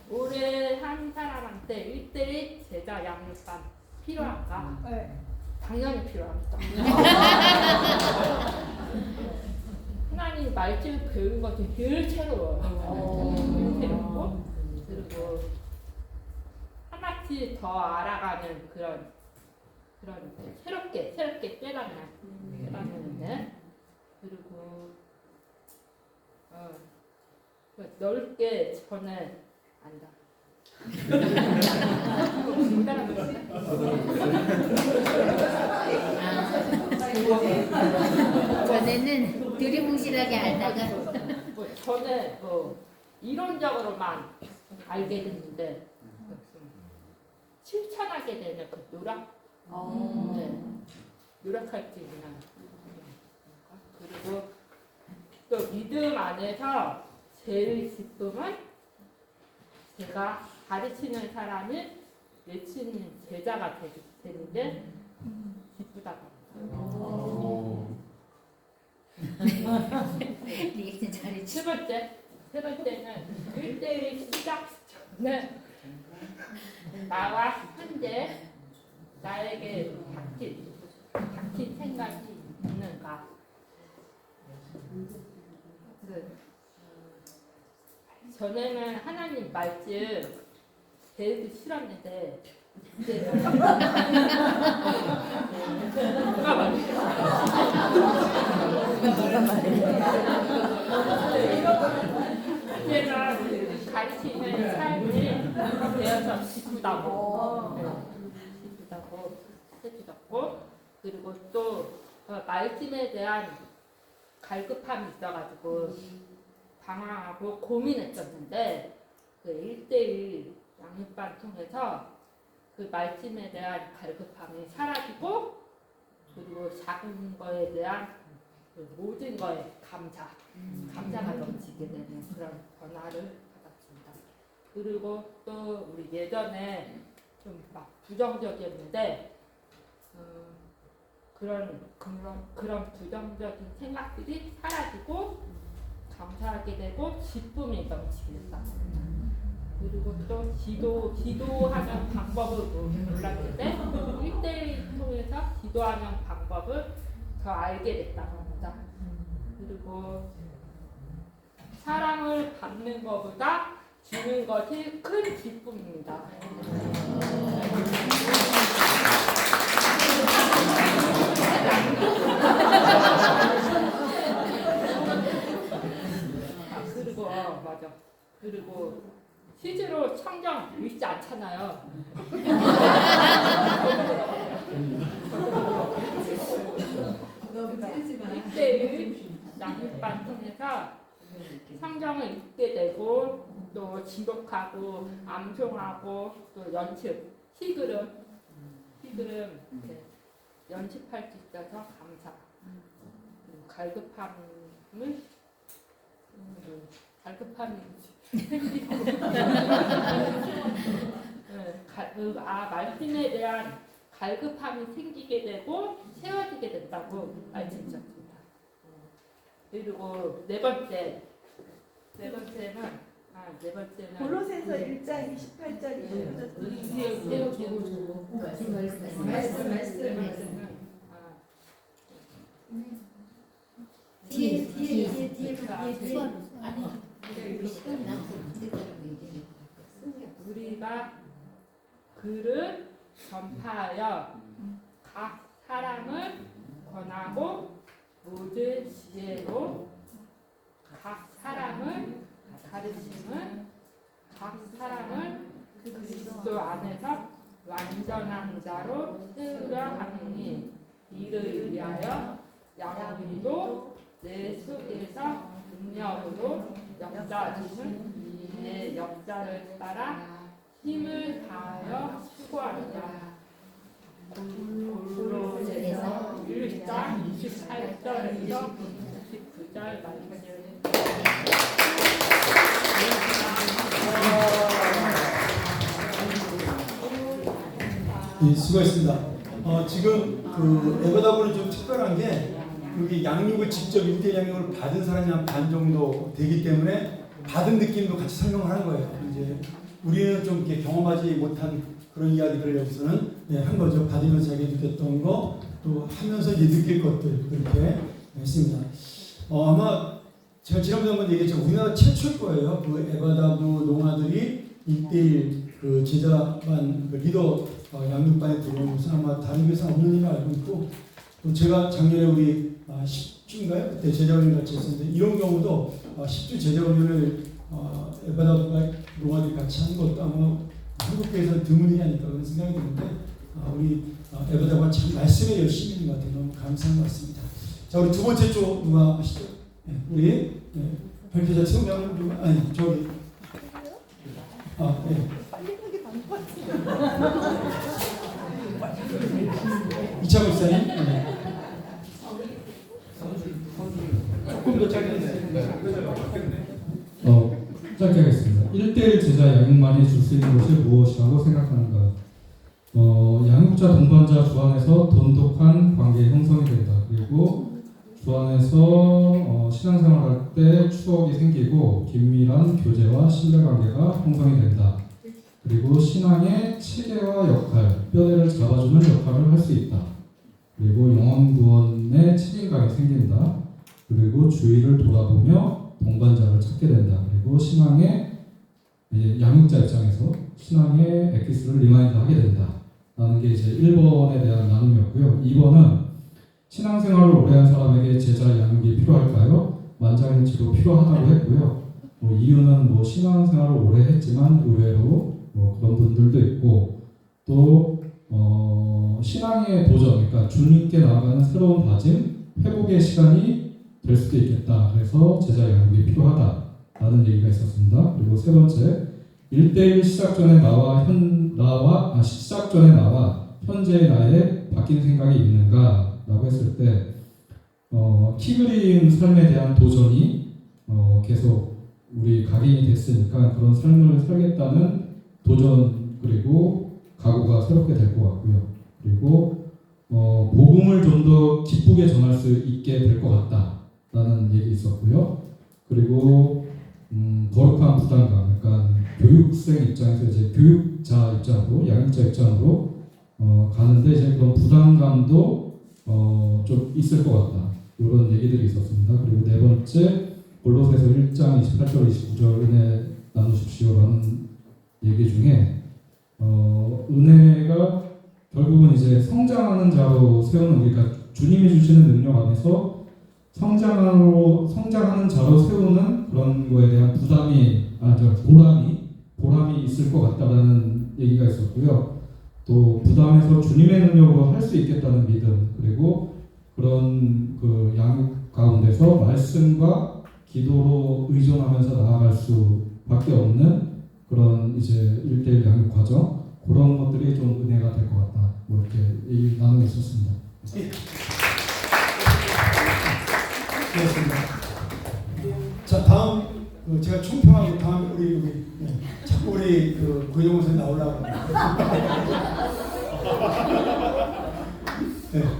오래 한 사람한테 1대1 제자 양육반 필요한가? 당연히 필요합니다. 하나님 말씀 배우는 것이 늘 새로워요. 늘 새롭고 그리고 하나씩 더 알아가는 그런 새롭게 깨닫는 그리고 넓게 저는 안다. 전에는 두리뭉실하게 알다가 저는 이론적으로만 알게 됐는데 실천하게 되는 그 노력, 노력할 수 있는 그리고 또 믿음 안에서 제일 기쁨은 제가 가르치는 사람이 외치는 제자가 되는 게 기쁘다고. 리액션 잘해줘. 세 번째는 1대1 시작 전에 나와 현재 나에게 닥친 생각이 있는가. 전에는 하나님 말씀 배우기 싫었는데 이제는 누가 이제는 가르치는 삶이 되어서 기쁘다고 해주셨고 그리고 또 말씀에 대한 갈급함이 있어가지고 방황하고 고민했었는데 그 1대1 양육반 통해서 그 말씀에 대한 갈급함이 사라지고 그리고 작은 거에 대한 그 모든 거에 감사가 넘치게 되는 그런 변화를 받았습니다. 그리고 또 우리 예전에 좀 막 부정적이었는데 그런 부정적인 생각들이 사라지고 감사하게 되고 기쁨이 넘치게 됐습니다. 그리고 또 기도하는 방법을 몰랐는데 1대1 통해서 기도하는 방법을 더 알게 됐다고 합니다. 그리고 사랑을 받는 것보다 주는 것이 큰 기쁨입니다. 그리고 맞아. 그리고 실제로 성경 읽지 않잖아요. 이때 양육반 통해서 성경을 읽게 되고 또 기록하고 암송하고 또 연습 시그름 이렇게 연습할 수 있어서 감사. 갈급함이 생기고 말씀에 대한 갈급함이 생기게 되고 채워지게 된다고 말씀드렸습니다. 그리고 네 번째는 네 번째는 골로새서 1장 28절이에요. 말씀은 뒤에 우리가 글을 전파하여 각 사람을 권하고 모든 지혜로 각 사람을 가르침은 각 사람을 그리스도 안에서 완전한 자로 세우려 하느니 이를 위하여 양우리도 내 속에서 능력으로 역사하시는 내 역사를 따라 힘을 다하여 수고하리라. 골로새서 1장 28절에서 29절 말씀. 예, 수고했습니다. 지금 그 에버다블은 좀 특별한 게 여기 양육을 직접 1대1 양육을 받은 사람이 한 반 정도 되기 때문에 받은 느낌도 같이 설명을 하는 거예요. 이제 우리는 좀 이렇게 경험하지 못한 그런 이야기들을 여기서는 한 거죠. 받으면서 자기 느꼈던 거, 또 하면서 이제 느낄 것들 그렇게 했습니다. 아마 제가 지난번에 한번 얘기했죠. 우리나라 최초일 거예요. 그 에바다브 농아들이 1대1 그 제자반 그 리더 양육반에 들어온 것은 아마 다른 교회에서 없는 일을 알고 있고, 또 제가 작년에 우리 10주인가요? 그때 제자훈련 같이 했었는데 이런 경우도 10주 제자훈련을 에바다브가 농아들이 같이 하는 것도 아마 한국교회에서 드문 일이 아닐까 그런 생각이 드는데 우리 에바다브가 참 말씀에 열심히 있는 것 같아요. 너무 감사한 것 같습니다. 자, 우리 두 번째 쪽 누가 하시죠? 우리 발표자 청장 누가? 아니 저기 이창호 목사님. 조금 더 짧게. 짧게 하겠습니다. 1대1 제자 양육만이 줄 수 있는 것이 무엇이라고 생각하는가? 양육자 동반자 주 안에서 돈독한 관계 형성이 된다. 그리고 주 안에서 신앙생활할 때 추억이 생기고 긴밀한 교제와 신뢰관계가 형성이 된다. 그리고 신앙의 체계와 역할, 뼈대를 잡아주는 역할을 할 수 있다. 그리고 영혼구원의 책임감이 생긴다. 그리고 주위를 돌아보며 동반자를 찾게 된다. 그리고 신앙의 양육자 입장에서 신앙의 엑기스를 리마인드 하게 된다. 라는 게 이제 1번에 대한 나눔이었고요. 2번은 신앙생활을 오래 한 사람에게 제자 양육이 필요할까요? 만장일치로 필요하다고 했고요. 이유는 신앙생활을 오래 했지만 의외로 그런 분들도 있고, 또 신앙의 도전, 그러니까 주님께 나아가는 새로운 다짐, 회복의 시간이 될 수도 있겠다. 그래서 제자 양육이 필요하다라는 얘기가 있었습니다. 그리고 세 번째, 1대1 시작 전에 나와 현재의 나에 바뀐 생각이 있는가라고 했을 때 키 그린 삶에 대한 도전이 계속 우리 각인이 됐으니까 그런 삶을 살겠다는 도전 그리고 각오가 새롭게 될 것 같고요. 그리고 복음을 좀 더 기쁘게 전할 수 있게 될 것 같다라는 얘기 있었고요. 그리고 거룩한 부담감, 그러니까 교육생 입장에서 이제 교육자 입장으로, 양육자 입장으로 가는데 이제 그런 부담감도 좀 있을 것 같다. 이런 얘기들이 있었습니다. 그리고 네 번째, 골로새서 1장 28절 29절 은혜 나누십시오라는 얘기 중에 은혜가 결국은 이제 성장하는 자로 세우는, 그러니까 주님이 주시는 능력 안에서 성장하는 자로 세우는 그런 거에 대한 보람이 있을 것 같다라는 얘기가 있었고요. 또 부담에서 주님의 능력으로 할 수 있겠다는 믿음, 그리고 그런 그 양육 가운데서 말씀과 기도로 의존하면서 나아갈 수밖에 없는 그런 이제 1대1 양육 과정, 그런 것들이 좀 은혜가 될 것 같다. 이렇게 얘기 나누고 있었습니다. 고맙습니다. 자, 다음 제가 총평하고 다음 우리 자꾸 우리 고영호 선생님 나오려고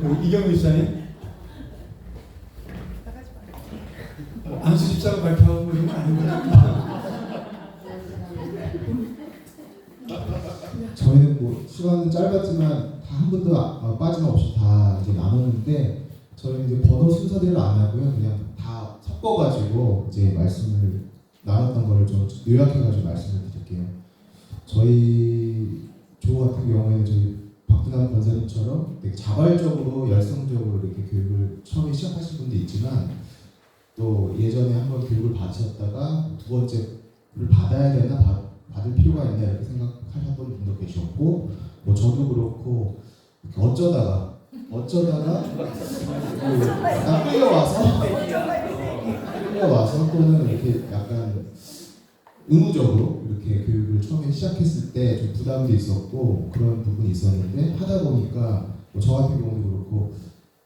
우리 이경규 집사님. 안수 집사가 발표하고 이런 거 아니고요. 저희는 뭐 시간은 짧았지만 다 한 번도 빠짐없이 다 이제 나눴는데 저희는 이제 번호 순서대로 안 하고요. 그냥 다 섞어가지고 이제 말씀을 나눴던 거를 좀 요약해가지고 말씀을 드릴게요. 저희 조 같은 경우에는 저희 박두남 권사님처럼 되게 자발적으로 열성적으로 이렇게 교육을 처음에 시작하신 분도 있지만 또 예전에 한번 교육을 받으셨다가 두 번째를 받아야 되나 받을 필요가 있나 이렇게 생각하셨던 분도 계셨고 뭐 저도 그렇고 이렇게 어쩌다가 끌려와서 또는 이렇게 약간 의무적으로 이렇게 교육을 처음에 시작했을 때 좀 부담도 있었고 그런 부분이 있었는데 하다 보니까 뭐 저 같은 경우도 그렇고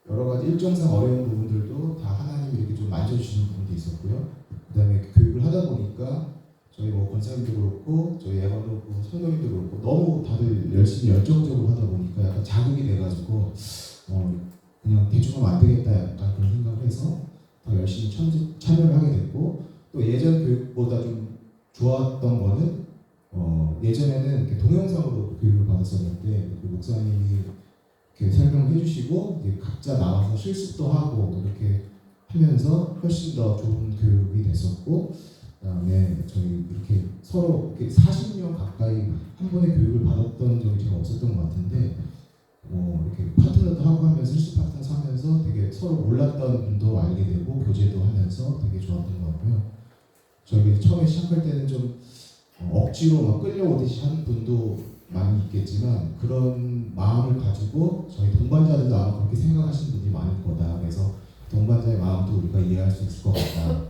여러 가지 일정상 어려운 부분들도 다 하나님이 이렇게 좀 만져주시는 부분도 있었고요. 그다음에 교육을 하다 보니까 저희 뭐 권사님도 그렇고 저희 애원도 그렇고 성도님도 그렇고 너무 다들 열심히 열정적으로 하다 보니까 약간 자극이 돼가지고 그냥 대충 하면 안 되겠다 약간 그런 생각을 해서 더 열심히 참여를 하게 됐고 또 예전 교육보다 좀 좋았던 거는 예전에는 이렇게 동영상으로 교육을 받았었는데 그 목사님이 이렇게 설명해 주시고 각자 나와서 실습도 하고 이렇게 하면서 훨씬 더 좋은 교육이 됐었고 그다음에 저희 이렇게 서로 이렇게 40명 가까이 한 번에 교육을 받았던 적이 제가 없었던 것 같은데 이렇게 파트너도 하고 하면서 실습 파트너 하면서 되게 서로 몰랐던 분도 알게 되고 교제도 하면서 되게 좋았던 것 같고요. 저희 처음에 시작할 때는 좀 억지로 막 끌려오듯이 하는 분도 많이 있겠지만 그런 마음을 가지고 저희 동반자들도 아마 그렇게 생각하시는 분들이 많을 거다. 그래서 동반자의 마음도 우리가 이해할 수 있을 것 같다.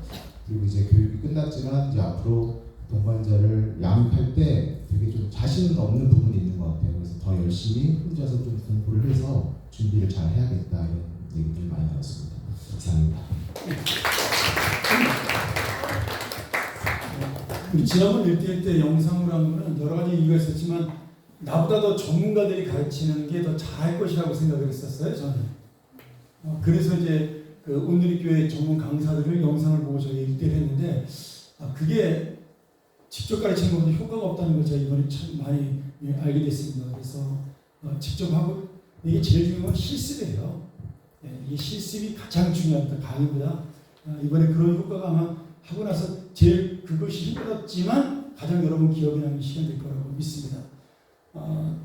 그리고 이제 교육이 끝났지만 이제 앞으로 동반자를 양육할 때 되게 좀 자신은 없는 부분이 있는 것 같아요. 그래서 더 열심히 혼자서 좀 공부를 해서 준비를 잘 해야겠다 이런 얘기들을 많이 나눴습니다. 이상입니다. 지난번 1대1 때 영상으로 한 거는 여러 가지 이유가 있었지만 나보다 더 전문가들이 가르치는 게 더 잘할 것이라고 생각을 했었어요, 저는. 그래서 이제 그 온누리 교회 전문 강사들을 영상을 보고 저희 1대1 했는데 그게 직접 가르치는 것보다 효과가 없다는 걸 제가 이번에 참 많이 알게 됐습니다. 그래서 직접 하고 이게 제일 중요한 건 실습이에요. 이 실습이 가장 중요합니다. 강의보다. 이번에 그런 효과가 아마 하고 나서 제일 그것이 힘들었지만 가장 여러분 기억에 남는 시간이 될 거라고 믿습니다.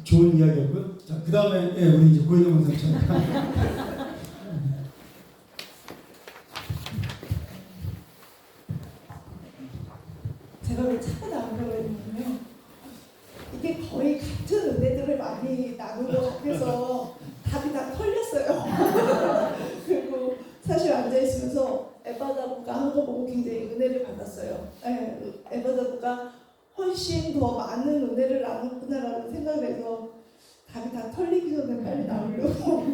좋은 이야기였고요. 자, 그 다음에 우리 이제 고혜정 원장님. 제가 왜 찾아 나오려고 했냐면요. 이게 거의 같은 은혜들을 많이 나누는 것 같아서 답이 다 털렸어요. 그리고 사실 앉아있으면서 에바다부가 한 거 보고 굉장히 은혜를 받았어요. 에바다부가 훨씬 더 많은 은혜를 나눴구나라는 생각을 해서 답이 다 털리기 전에 빨리 나오려고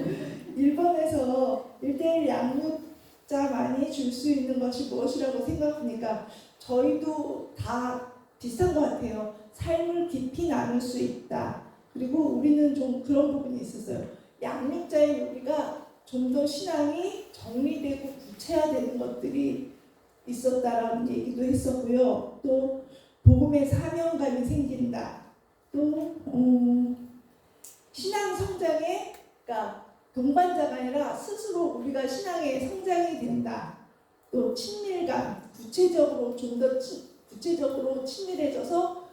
1번에서 1대1 양육자만이 줄 수 있는 것이 무엇이라고 생각하니까 저희도 다 비슷한 것 같아요. 삶을 깊이 나눌 수 있다. 그리고 우리는 좀 그런 부분이 있었어요. 양육자의 우리가 좀 더 신앙이 정리되고 구체화되는 것들이 있었다라는 얘기도 했었고요. 또 복음의 사명감이 생긴다. 또 신앙 성장에 그러니까 동반자가 아니라 스스로 우리가 신앙의 성장이 된다. 또 친밀감, 구체적으로 좀 더 구체적으로 친밀해져서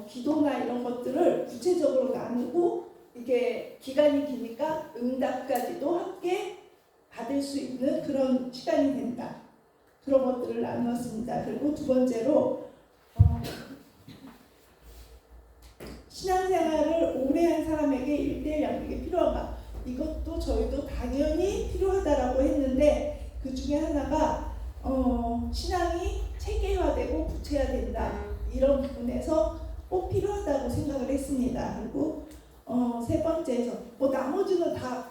기도나 이런 것들을 구체적으로 나누고 이게 기간이 기니까 응답까지도 함께 받을 수 있는 그런 시간이 된다. 그런 것들을 나누었습니다. 그리고 두 번째로 신앙생활을 오래 한 사람에게 1대1 양육이 필요한가? 이것도 저희도 당연히 필요하다라고 했는데 그 중에 하나가 신앙이 체계화되고 구체화된다. 이런 부분에서 꼭 필요하다고 생각을 했습니다. 그리고 세 번째에서 나머지는 다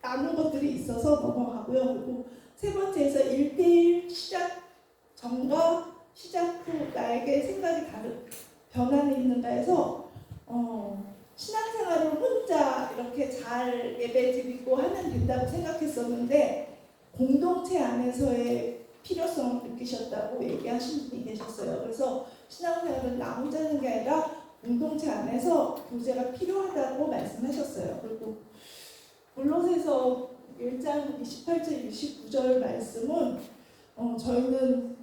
나눈 것들이 있어서 넘어가고요. 그리고 세 번째에서 1대1 시작 전과 시작 후 나에게 생각이 다른 변화는 있는가 해서 신앙생활을 혼자 이렇게 잘 예배 드리고 하면 된다고 생각했었는데 공동체 안에서의 필요성을 느끼셨다고 얘기하신 분이 계셨어요. 그래서 신앙생활은 나 혼자 하는 게 아니라 공동체 안에서 교제가 필요하다고 말씀하셨어요. 그리고 골로새서 1장 28절 29절 말씀은 저희는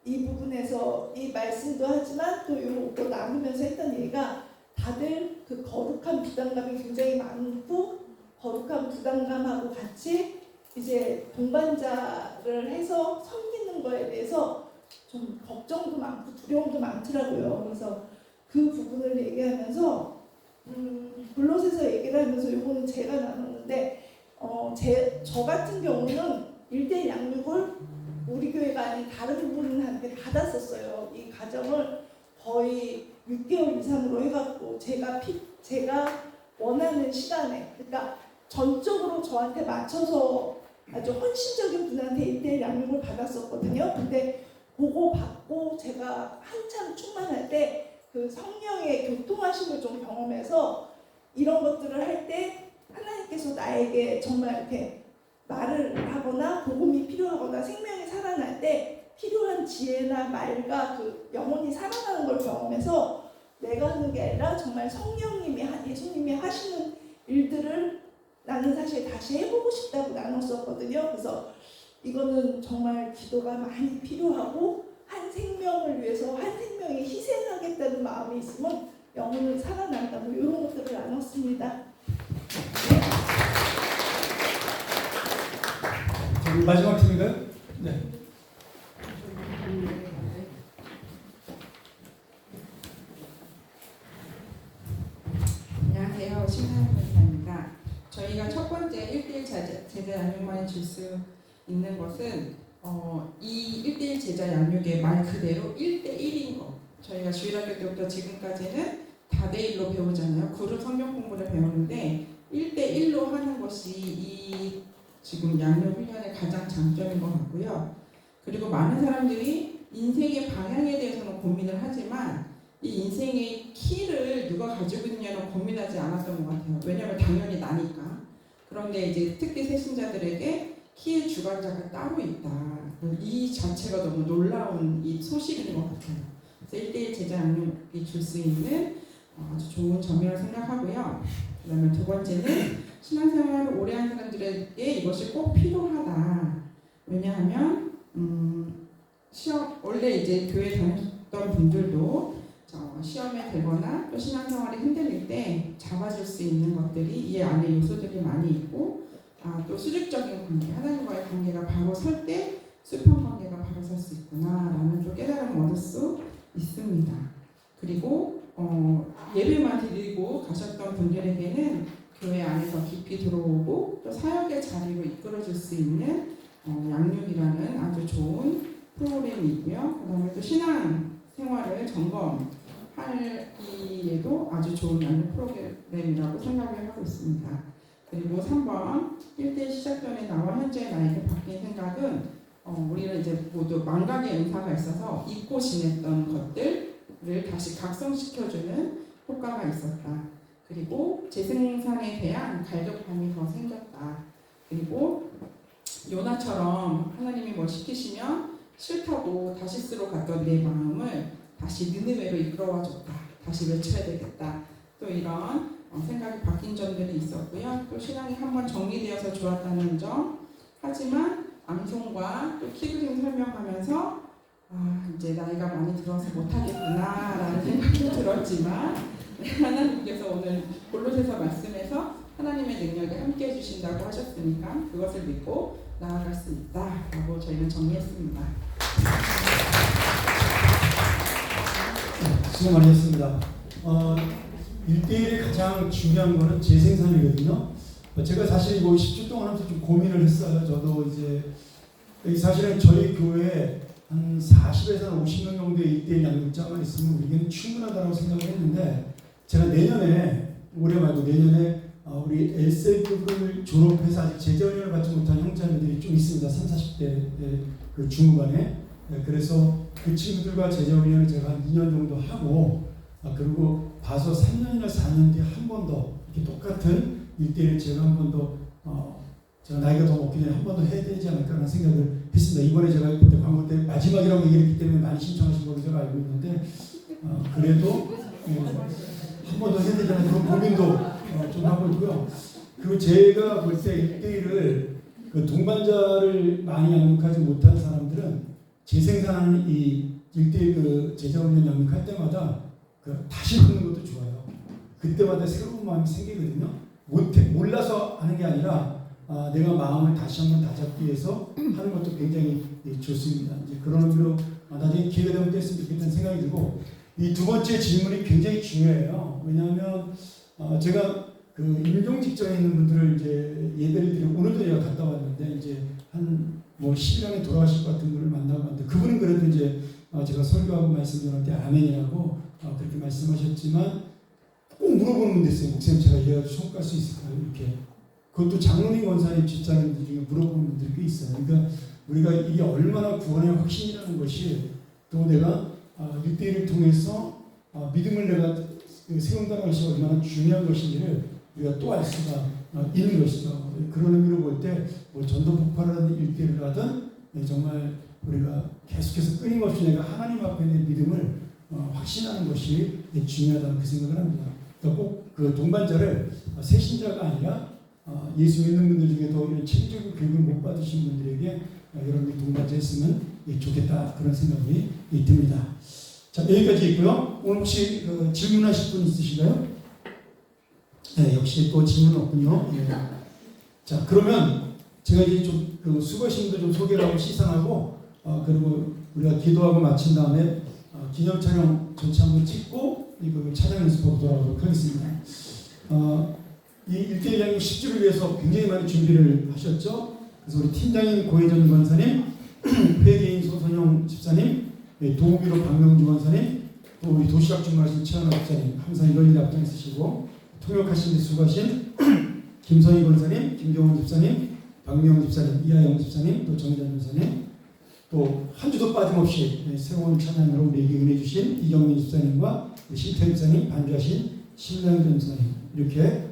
이 부분에서 이 말씀도 하지만 또 이거 나누면서 했던 얘기가 다들 그 거룩한 부담감이 굉장히 많고 거룩한 부담감하고 같이 이제 동반자를 해서 섬기는 거에 대해서 좀 걱정도 많고 두려움도 많더라고요. 그래서 그 부분을 얘기하면서 골로새서 얘기를 하면서 이거는 제가 나눴는데 저 같은 경우는 1대1 양육을 우리 교회가 아닌 다른 분한테 받았었어요. 이 가정을 거의 6개월 이상으로 해갖고 제가 원하는 시간에, 그러니까 전적으로 저한테 맞춰서 아주 헌신적인 분한테 1대1 양육을 받았었거든요. 근데 그거 받고 제가 한참 충만할 때 그 성령의 교통하심을 좀 경험해서 이런 것들을 할 때 하나님께서 나에게 정말 이렇게 말을 하거나 복음이 필요하거나 생명이 살아날 때 필요한 지혜나 말과 그 영혼이 살아나는 걸 경험해서 내가 하는 게 아니라 정말 성령님이 예수님이 하시는 일들을 나는 사실 다시 해보고 싶다고 나눴었거든요. 그래서 이거는 정말 기도가 많이 필요하고 한 생명을 위해서 한 생명이 희생하겠다는 마음이 있으면 영혼은 살아난다. 뭐 이런 것들을 나눴습니다. 마지막 팀인가요? 네. 안녕하세요. 심사연 권사입니다. 저희가 첫 번째 1대1 제자 양육만에 줄 수 있는 것은 이 1대1 제자 양육의 말 그대로 1대1인 것. 저희가 주일학교 때부터 지금까지는 다대1로 배우잖아요. 그룹 성경 공부를 배우는데 1대1로 하는 것이 이 지금 양육 훈련의 가장 장점인 것 같고요. 그리고 많은 사람들이 인생의 방향에 대해서는 고민을 하지만 이 인생의 키를 누가 가지고 있느냐는 고민하지 않았던 것 같아요. 왜냐하면 당연히 나니까. 그런데 이제 특히 세신자들에게 키의 주관자가 따로 있다. 이 자체가 너무 놀라운 이 소식인 것 같아요. 그래서 1대1 제자 양육이 줄 수 있는 아주 좋은 점이라고 생각하고요. 그 다음에 두 번째는 신앙생활을 오래 한 사람들에게 이것이 꼭 필요하다. 왜냐하면 시험 원래 이제 교회 다녔던 분들도 시험에 들거나 또 신앙생활이 흔들릴 때 잡아줄 수 있는 것들이 이 안에 요소들이 많이 있고 또 수직적인 관계, 하나님과의 관계가 바로 설 때 수평 관계가 바로 설 수 있구나라는 좀 깨달음을 얻을 수 있습니다. 그리고 예배만 드리고 가셨던 분들에게는 교회 안에서 깊이 들어오고 또 사역의 자리로 이끌어줄 수 있는 양육이라는 아주 좋은 프로그램이고요. 그 다음에 또 신앙 생활을 점검하기에도 아주 좋은 양육 프로그램이라고 생각을 하고 있습니다. 그리고 3번 1대1 시작 전에 나와 현재 나에게 바뀐 생각은 우리는 이제 모두 망각의 은사가 있어서 잊고 지냈던 것들을 다시 각성시켜주는 효과가 있었다. 그리고 재생산에 대한 갈급함이 더 생겼다. 그리고 요나처럼 하나님이 뭘 시키시면 싫다고 다시스로 갔던 내 마음을 다시 느느웨로 이끌어와줬다. 다시 외쳐야 되겠다. 또 이런 생각이 바뀐 점들이 있었고요. 또 신앙이 한번 정리되어서 좋았다는 점. 하지만 암송과 또 키그림 설명하면서 이제 나이가 많이 들어서 못하겠구나라는 생각도 들었지만 하나님께서 오늘 골로새서 말씀에서 하나님의 능력이 함께 해주신다고 하셨으니까 그것을 믿고 나아갈 수 있다라고 저희는 정리했습니다. 수고 많이 했습니다. 1대1의 가장 중요한 거는 재생산이거든요. 제가 사실 뭐 10주 동안 하면서 좀 고민을 했어요. 저도 이제 사실은 저희 교회에 한 40에서 50명 정도의 1대1 양육자만 있으면 우리에게는 충분하다고 생각을 했는데 제가 내년에 올해 말고 내년에 우리 엘셀급을 졸업해서 아직 제자훈련을 받지 못한 형제자매들이 좀 있습니다. 30, 40대 그 중후반에. 그래서 그 친구들과 제자훈련을 제가 한 2년 정도 하고 그리고 봐서 3년이나 4년 뒤에 한 번 더 이렇게 똑같은 1대1을 제가 한 번 더 제가 나이가 더 먹기 전에 한 번 더 해야 되지 않을까라는 생각을 했습니다. 이번에 제가 그때 광고 때 마지막이라고 얘기했기 때문에 많이 신청하신 걸로 제가 알고 있는데 그래도 한 번 더 해야 되잖아요. 그런 고민도 좀 하고 있고요. 그리고 제가 볼 때 1대1을 그 동반자를 많이 양육하지 못한 사람들은 재생산하는 이 1대1 그 제자훈련 양육할 때마다 그 다시 듣는 것도 좋아요. 그때마다 새로운 마음이 생기거든요. 몰라서 하는 게 아니라 내가 마음을 다시 한번 다잡기 위해서 하는 것도 굉장히 좋습니다. 이제 그런 의미로 나중에 기회가 되면 또 했으면 좋겠다는 생각이 들고, 이 두 번째 질문이 굉장히 중요해요. 왜냐하면 제가 그 임종 직전에 있는 분들을 이제 예배를 드리고, 오늘도 제가 갔다 왔는데 이제 한 뭐 10일 안에 돌아가실 것 같은 분을 만나고 왔는데, 그분은 그래도 이제 제가 설교하고 말씀 전할 때 아멘이라고 그렇게 말씀하셨지만, 꼭 물어보는 분도 있어요. 목사님, 제가 이래가지고 천국 갈 수 있을까요? 이렇게. 그것도 장로님, 권사님, 집사님들 중에 물어보는 분들이 꽤 있어요. 그러니까 우리가 이게 얼마나 구원의 확신이라는 것이, 또 내가 6대1을 통해서 믿음을 내가 세운다는 것이 얼마나 중요한 것인지를 우리가 또 알 수가 있는 것이죠. 그런 의미로 볼 때 뭐 전도 폭발하는 1대1을 하든 정말 우리가 계속해서 끊임없이 내가 하나님 앞에 있는 믿음을 확신하는 것이 중요하다는 그 생각을 합니다. 그러니까 꼭 그 동반자를 새신자가 아니라 예수 믿는 분들 중에도 이런 체계적인 교육을 못 받으신 분들에게 여러분이 동반자 했으면 좋겠다, 그런 생각이 듭니다. 자, 여기까지 있고요. 오늘 혹시 질문하실 분 있으신가요? 네, 역시 또 질문은 없군요. 예. 자, 그러면 제가 이제 좀 그 수고하신 분들 좀 소개를 하고 시상하고, 그리고 우리가 기도하고 마친 다음에 기념 촬영 전체 한번 찍고 이거 촬영 연습하고 돌아가도록 하겠습니다. 이 1대1 양육 10주를 위해서 굉장히 많이 준비를 하셨죠. 그래서 우리 팀장인 고혜정 권사님, 회계인 소선영 집사님, 도우기로 박명주 권사님, 또 우리 도시락 준비하신 최하나 집사님, 항상 이런 일에 앞장서시고 통역하신 데 수고하신 김선희 권사님, 김경원 집사님, 박명 집사님, 이하영 집사님, 또 정희전 권사님, 또 한 주도 빠짐없이 새로운 찬양으로 우리에게 은혜 주신 이경민 집사님과 신태 집사님, 반주하신 신랑 권사님, 이렇게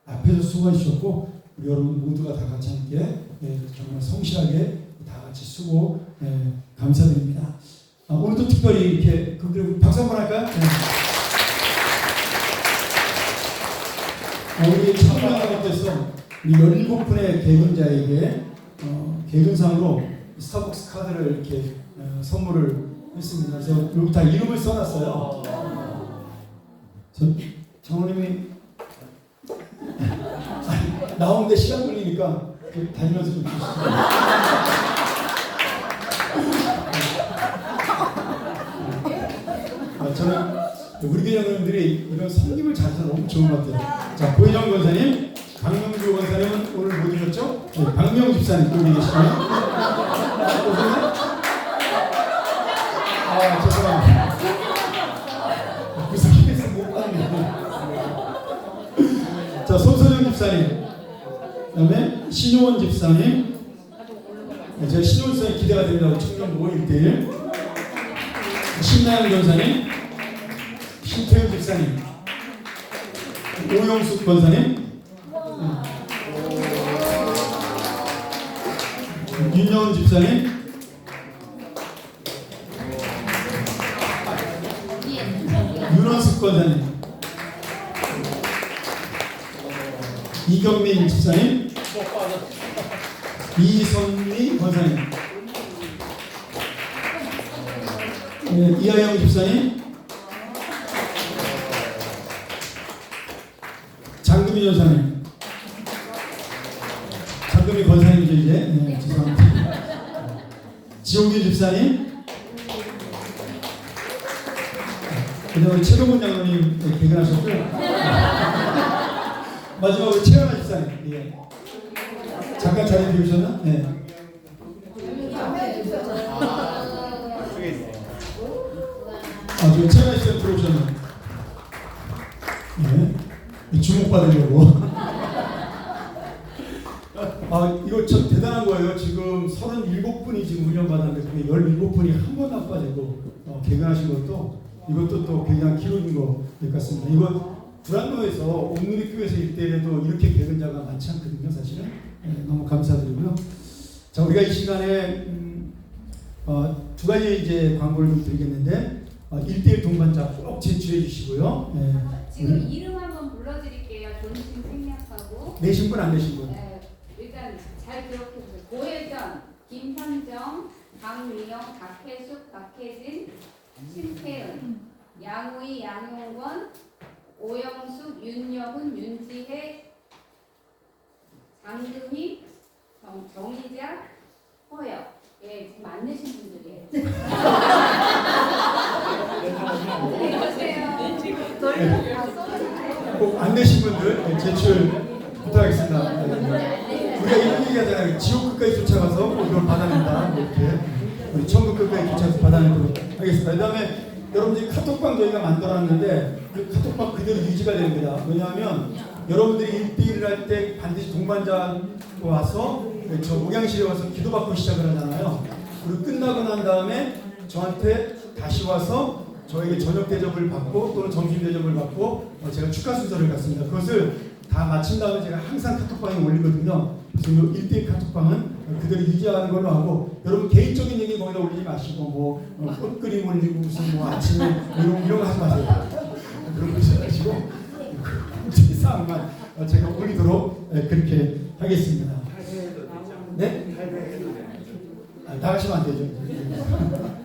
앞에서 수고해 주셨고, 우리 여러분 모두가 다 같이 함께 정말 성실하게 다 같이 수고 감사드립니다. 오늘도 특별히 이렇게 그분들 박수 한번 할까요? 우리 참여하님께서 우리 17분의 개근자에게 개근상으로 스타벅스 카드를 이렇게 선물을 했습니다. 그래서 여기 다 이름을 써놨어요. 장로님이 나오는데 시간 걸리니까 다니면서 좀 주시죠. 저는 우리 교장님들이 이런 섬김을 잘해서 너무 좋은 것 같아요. 자, 고혜정 권사님, 박명주 권사님은 오늘 못 오셨죠? 네, 박명 집사님 또 여기 계시네요. 죄송합니다. 구석에서 못 봤네요. 자, 손소정 집사님, 그 다음에 신효원 집사님, 제가 신효원 집사님 기대가 됩니다. 청년 모임 1대1. 신나영 권사님, 신태현 집사님, 오영숙 권사님, 윤여은 집사님, 윤원숙 권사님, 이경민 집사님, 이선미 권사님, 이하영 집사님, 장금희 여사님, 장금희 권사님이죠 이제. 죄송합니다. 지용규 집사님, 그다음에 최동훈 장로님 개근하셨고요. 마지막으로 최연아 집사님. 예. 잠깐 자리 비우셨나? 네. 저 최연아 집사님 들어오셨나? 예. 주목받으려고. 이거 참 대단한 거예요. 지금 37분이 지금 훈련받았는데 17분이 한 번도 안 빠지고 개근하신 것도, 이것도 또 굉장히 기록인 것 같습니다. 이거 불안도에서 옴누리교회에서 1대1에도 이렇게 개근자가 많지 않거든요, 사실은. 너무 감사드리고요. 자, 우리가 이 시간에 두 가지 이제 광고를 좀 드리겠는데, 1대1 동반자 꼭 제출해 주시고요. 네. 지금 이름 한번 불러드릴게요. 존심 생략하고. 내신 분 안 내신 분? 네, 일단 잘 기록해주세요. 고혜전, 김현정, 강미영, 박혜숙, 박혜진, 심태은, 양우희, 양용권, 오영숙, 윤여훈, 윤지혜, 장금희, 정희자, 허영. 예, 지금 안 내신 분들이에요. 꼭 안 내신 분들 제출 부탁하겠습니다. 우리가 이런 얘기하잖아요. 지옥 끝까지 쫓아가서 이걸 받아낸다. 이렇게 우리 천국 끝까지 쫓아가서 받아내도록 하겠습니다. 그다음에 여러분들이 카톡방 저희가 만들어놨는데 그 카톡방 그대로 유지가 됩니다. 왜냐하면 여러분들이 1대1을 할 때 반드시 동반자 와서 저 목양실에 와서 기도받고 시작을 하잖아요. 그리고 끝나고 난 다음에 저한테 다시 와서 저에게 저녁 대접을 받고 또는 점심 대접을 받고 제가 축하 순서를 갖습니다. 그것을 다 마친 다음에 제가 항상 카톡방에 올리거든요. 그래서 이 1대1 카톡방은 그대로 유지하는 걸로 하고 여러분 개인적인 얘기 거기다 올리지 마시고 꽃그림 올리고 무슨 아침에 이런 거 하지 마세요. 그런 거 하지 마시고 사항만 제가 올리도록 그렇게 하겠습니다. 네? 나가시면 안 되죠.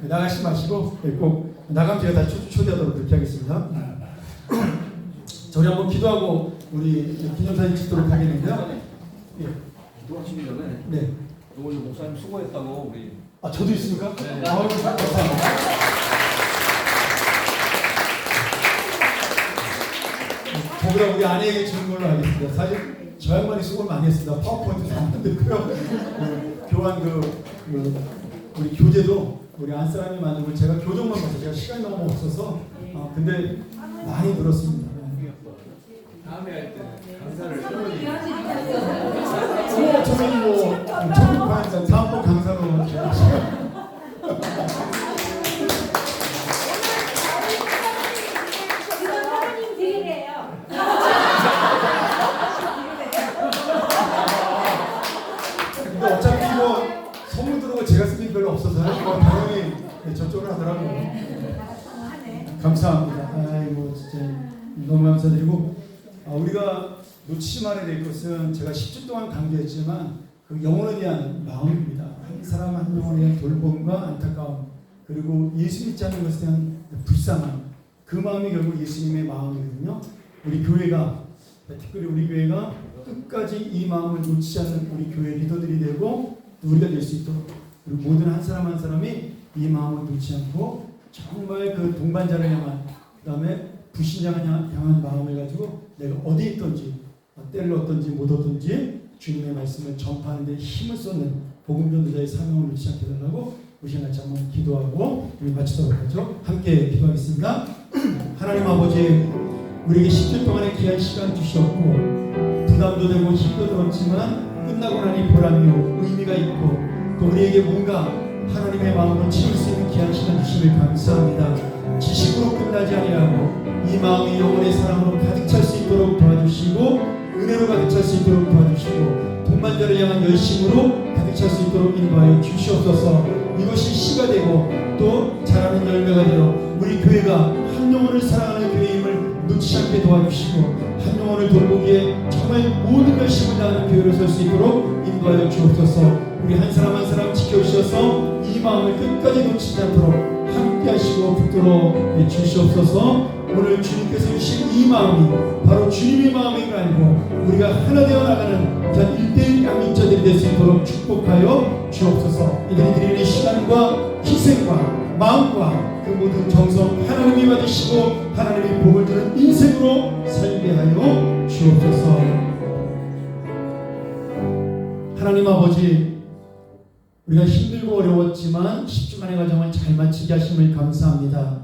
나가시 마시고 꼭 나가면 제가 다시 초대하도록 그렇게 하겠습니다. 자, 우리 한번 기도하고 우리 기념사진 찍도록 하겠는데요. 예. 기도하시기 전에 네. 오늘 목사님 수고했다고 우리. 저도 있습니까? 네. 감사합니다. 거기다 우리 아내에게 주는 걸로 하겠습니다. 사실 저 양반이 수고를 많이 했습니다. 파워포인트 다 만들고요. 교환 우리 교재도 우리 안사람이 만든 걸 제가 교정만 봐서 제가 시간이 너무 없어서 근데 많이 늘었습니다. 다음에 할 때 강사를 저는 천국판에서 다음번 강사로 근데 어차피 선물 들어오고 제가 쓸 일이 별로 없어서요. 당연히 저쪽으로 하더라고요. 감사합니다. 아이고 진짜 너무 감사드리고 우리가 놓치지 말아야 될 것은 제가 10주 동안 강조했지만 그 영혼에 대한 마음입니다. 한 사람 한 영혼에 대한 돌봄과 안타까움 그리고 예수 믿지 않는 것에 대한 불쌍함 그 마음이 결국 예수님의 마음이거든요. 우리 교회가 특별히 우리 교회가 끝까지 이 마음을 놓치지 않는 우리 교회 리더들이 되고 우리가 될 수 있도록 그리고 모든 한 사람 한 사람이 이 마음을 놓지 않고 정말 그 동반자를 향한 그 다음에 불신자를 향한 마음을 가지고 내가 어디 있든지 때를 얻든지 못 얻든지 주님의 말씀을 전파하는 데 힘을 쏟는 복음 전도자의 사명을 놓지 않게 해달라고 우리 같이 한번 기도하고 우리 마치도록 하죠. 함께 기도하겠습니다. 하나님 아버지 우리에게 10주 동안의 귀한 시간 주셨고 부담도 되고 힘도 들었지만 끝나고 나니 보람이 의미가 있고 또 우리에게 뭔가 하나님의 마음으로 채울 수 있는 귀한 시간 주심을 감사합니다. 지식으로 끝나지 아니하고 이 마음이 영혼의 사랑으로 가득 찰 수 있도록 도와주시고 은혜로 가득 찰 수 있도록 도와주시고 동반자를 향한 열심으로 가득 찰 수 있도록 인도하여 주시옵소서. 이것이 씨가 되고 또 자라는 열매가 되어 우리 교회가 한 영혼을 사랑하는 교회임을 놓치지 않게 도와주시고 한 영혼을 돌보기에 정말 모든 열심을 다하는 교회로 설 수 있도록 인도하여 주옵소서. 우리 한 사람 한 사람 지켜주셔서 이 마음을 끝까지 놓치지 않도록 함께 하시고 붙들어 주시옵소서. 오늘 주님께서 주신 이 마음이 바로 주님의 마음인 걸 알고 우리가 하나 되어 나가는 자 1대1 양육자들이 될 수 있도록 축복하여 주옵소서. 이들이 드리는 시간과 희생과 마음과 그 모든 정성 하나님이 받으시고 하나님이 복을 주는 인생으로 살게 하여 주옵소서. 하나님 아버지 우리가 힘들고 어려웠지만 10주만의 과정을 잘 마치게 하심을 감사합니다.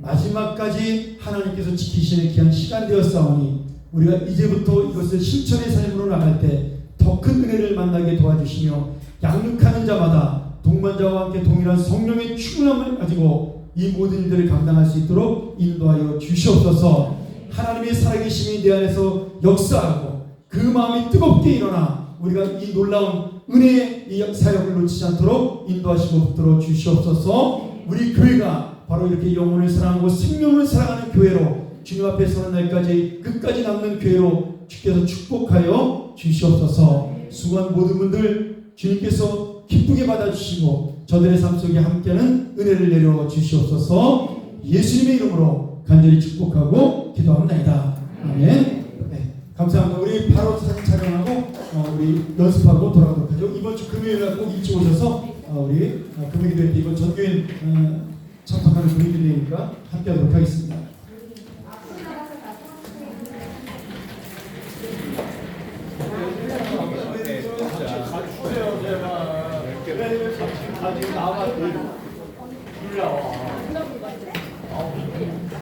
마지막까지 하나님께서 지키시는 귀한 시간 되었사오니 우리가 이제부터 이것을 실천의 삶으로 나갈 때 더 큰 은혜를 만나게 도와주시며 양육하는 자마다 동반자와 함께 동일한 성령의 충만함을 가지고 이 모든 일들을 감당할 수 있도록 인도하여 주시옵소서. 하나님의 살아계심이 내 안에서 역사하고 그 마음이 뜨겁게 일어나 우리가 이 놀라운 은혜의 이 사역을 놓치지 않도록 인도하시고 붙들어 주시옵소서. 우리 교회가 바로 이렇게 영혼을 사랑하고 생명을 사랑하는 교회로 주님 앞에 서는 날까지 끝까지 남는 교회로 주께서 축복하여 주시옵소서. 수고한 모든 분들 주님께서 기쁘게 받아주시고 저들의 삶 속에 함께하는 은혜를 내려 주시옵소서. 예수님의 이름으로 간절히 축복하고 기도합니다. 아멘. 네, 감사합니다. 우리 바로 사진 촬영하고 우리 연습하고 돌아가도록 하죠. 이번 주 금요일날 꼭 일찍 오셔서 우리 금요일에 이번 전교인 참석하는 분들이니까 함께하도록 하겠습니다. 가지고 나와서 불러.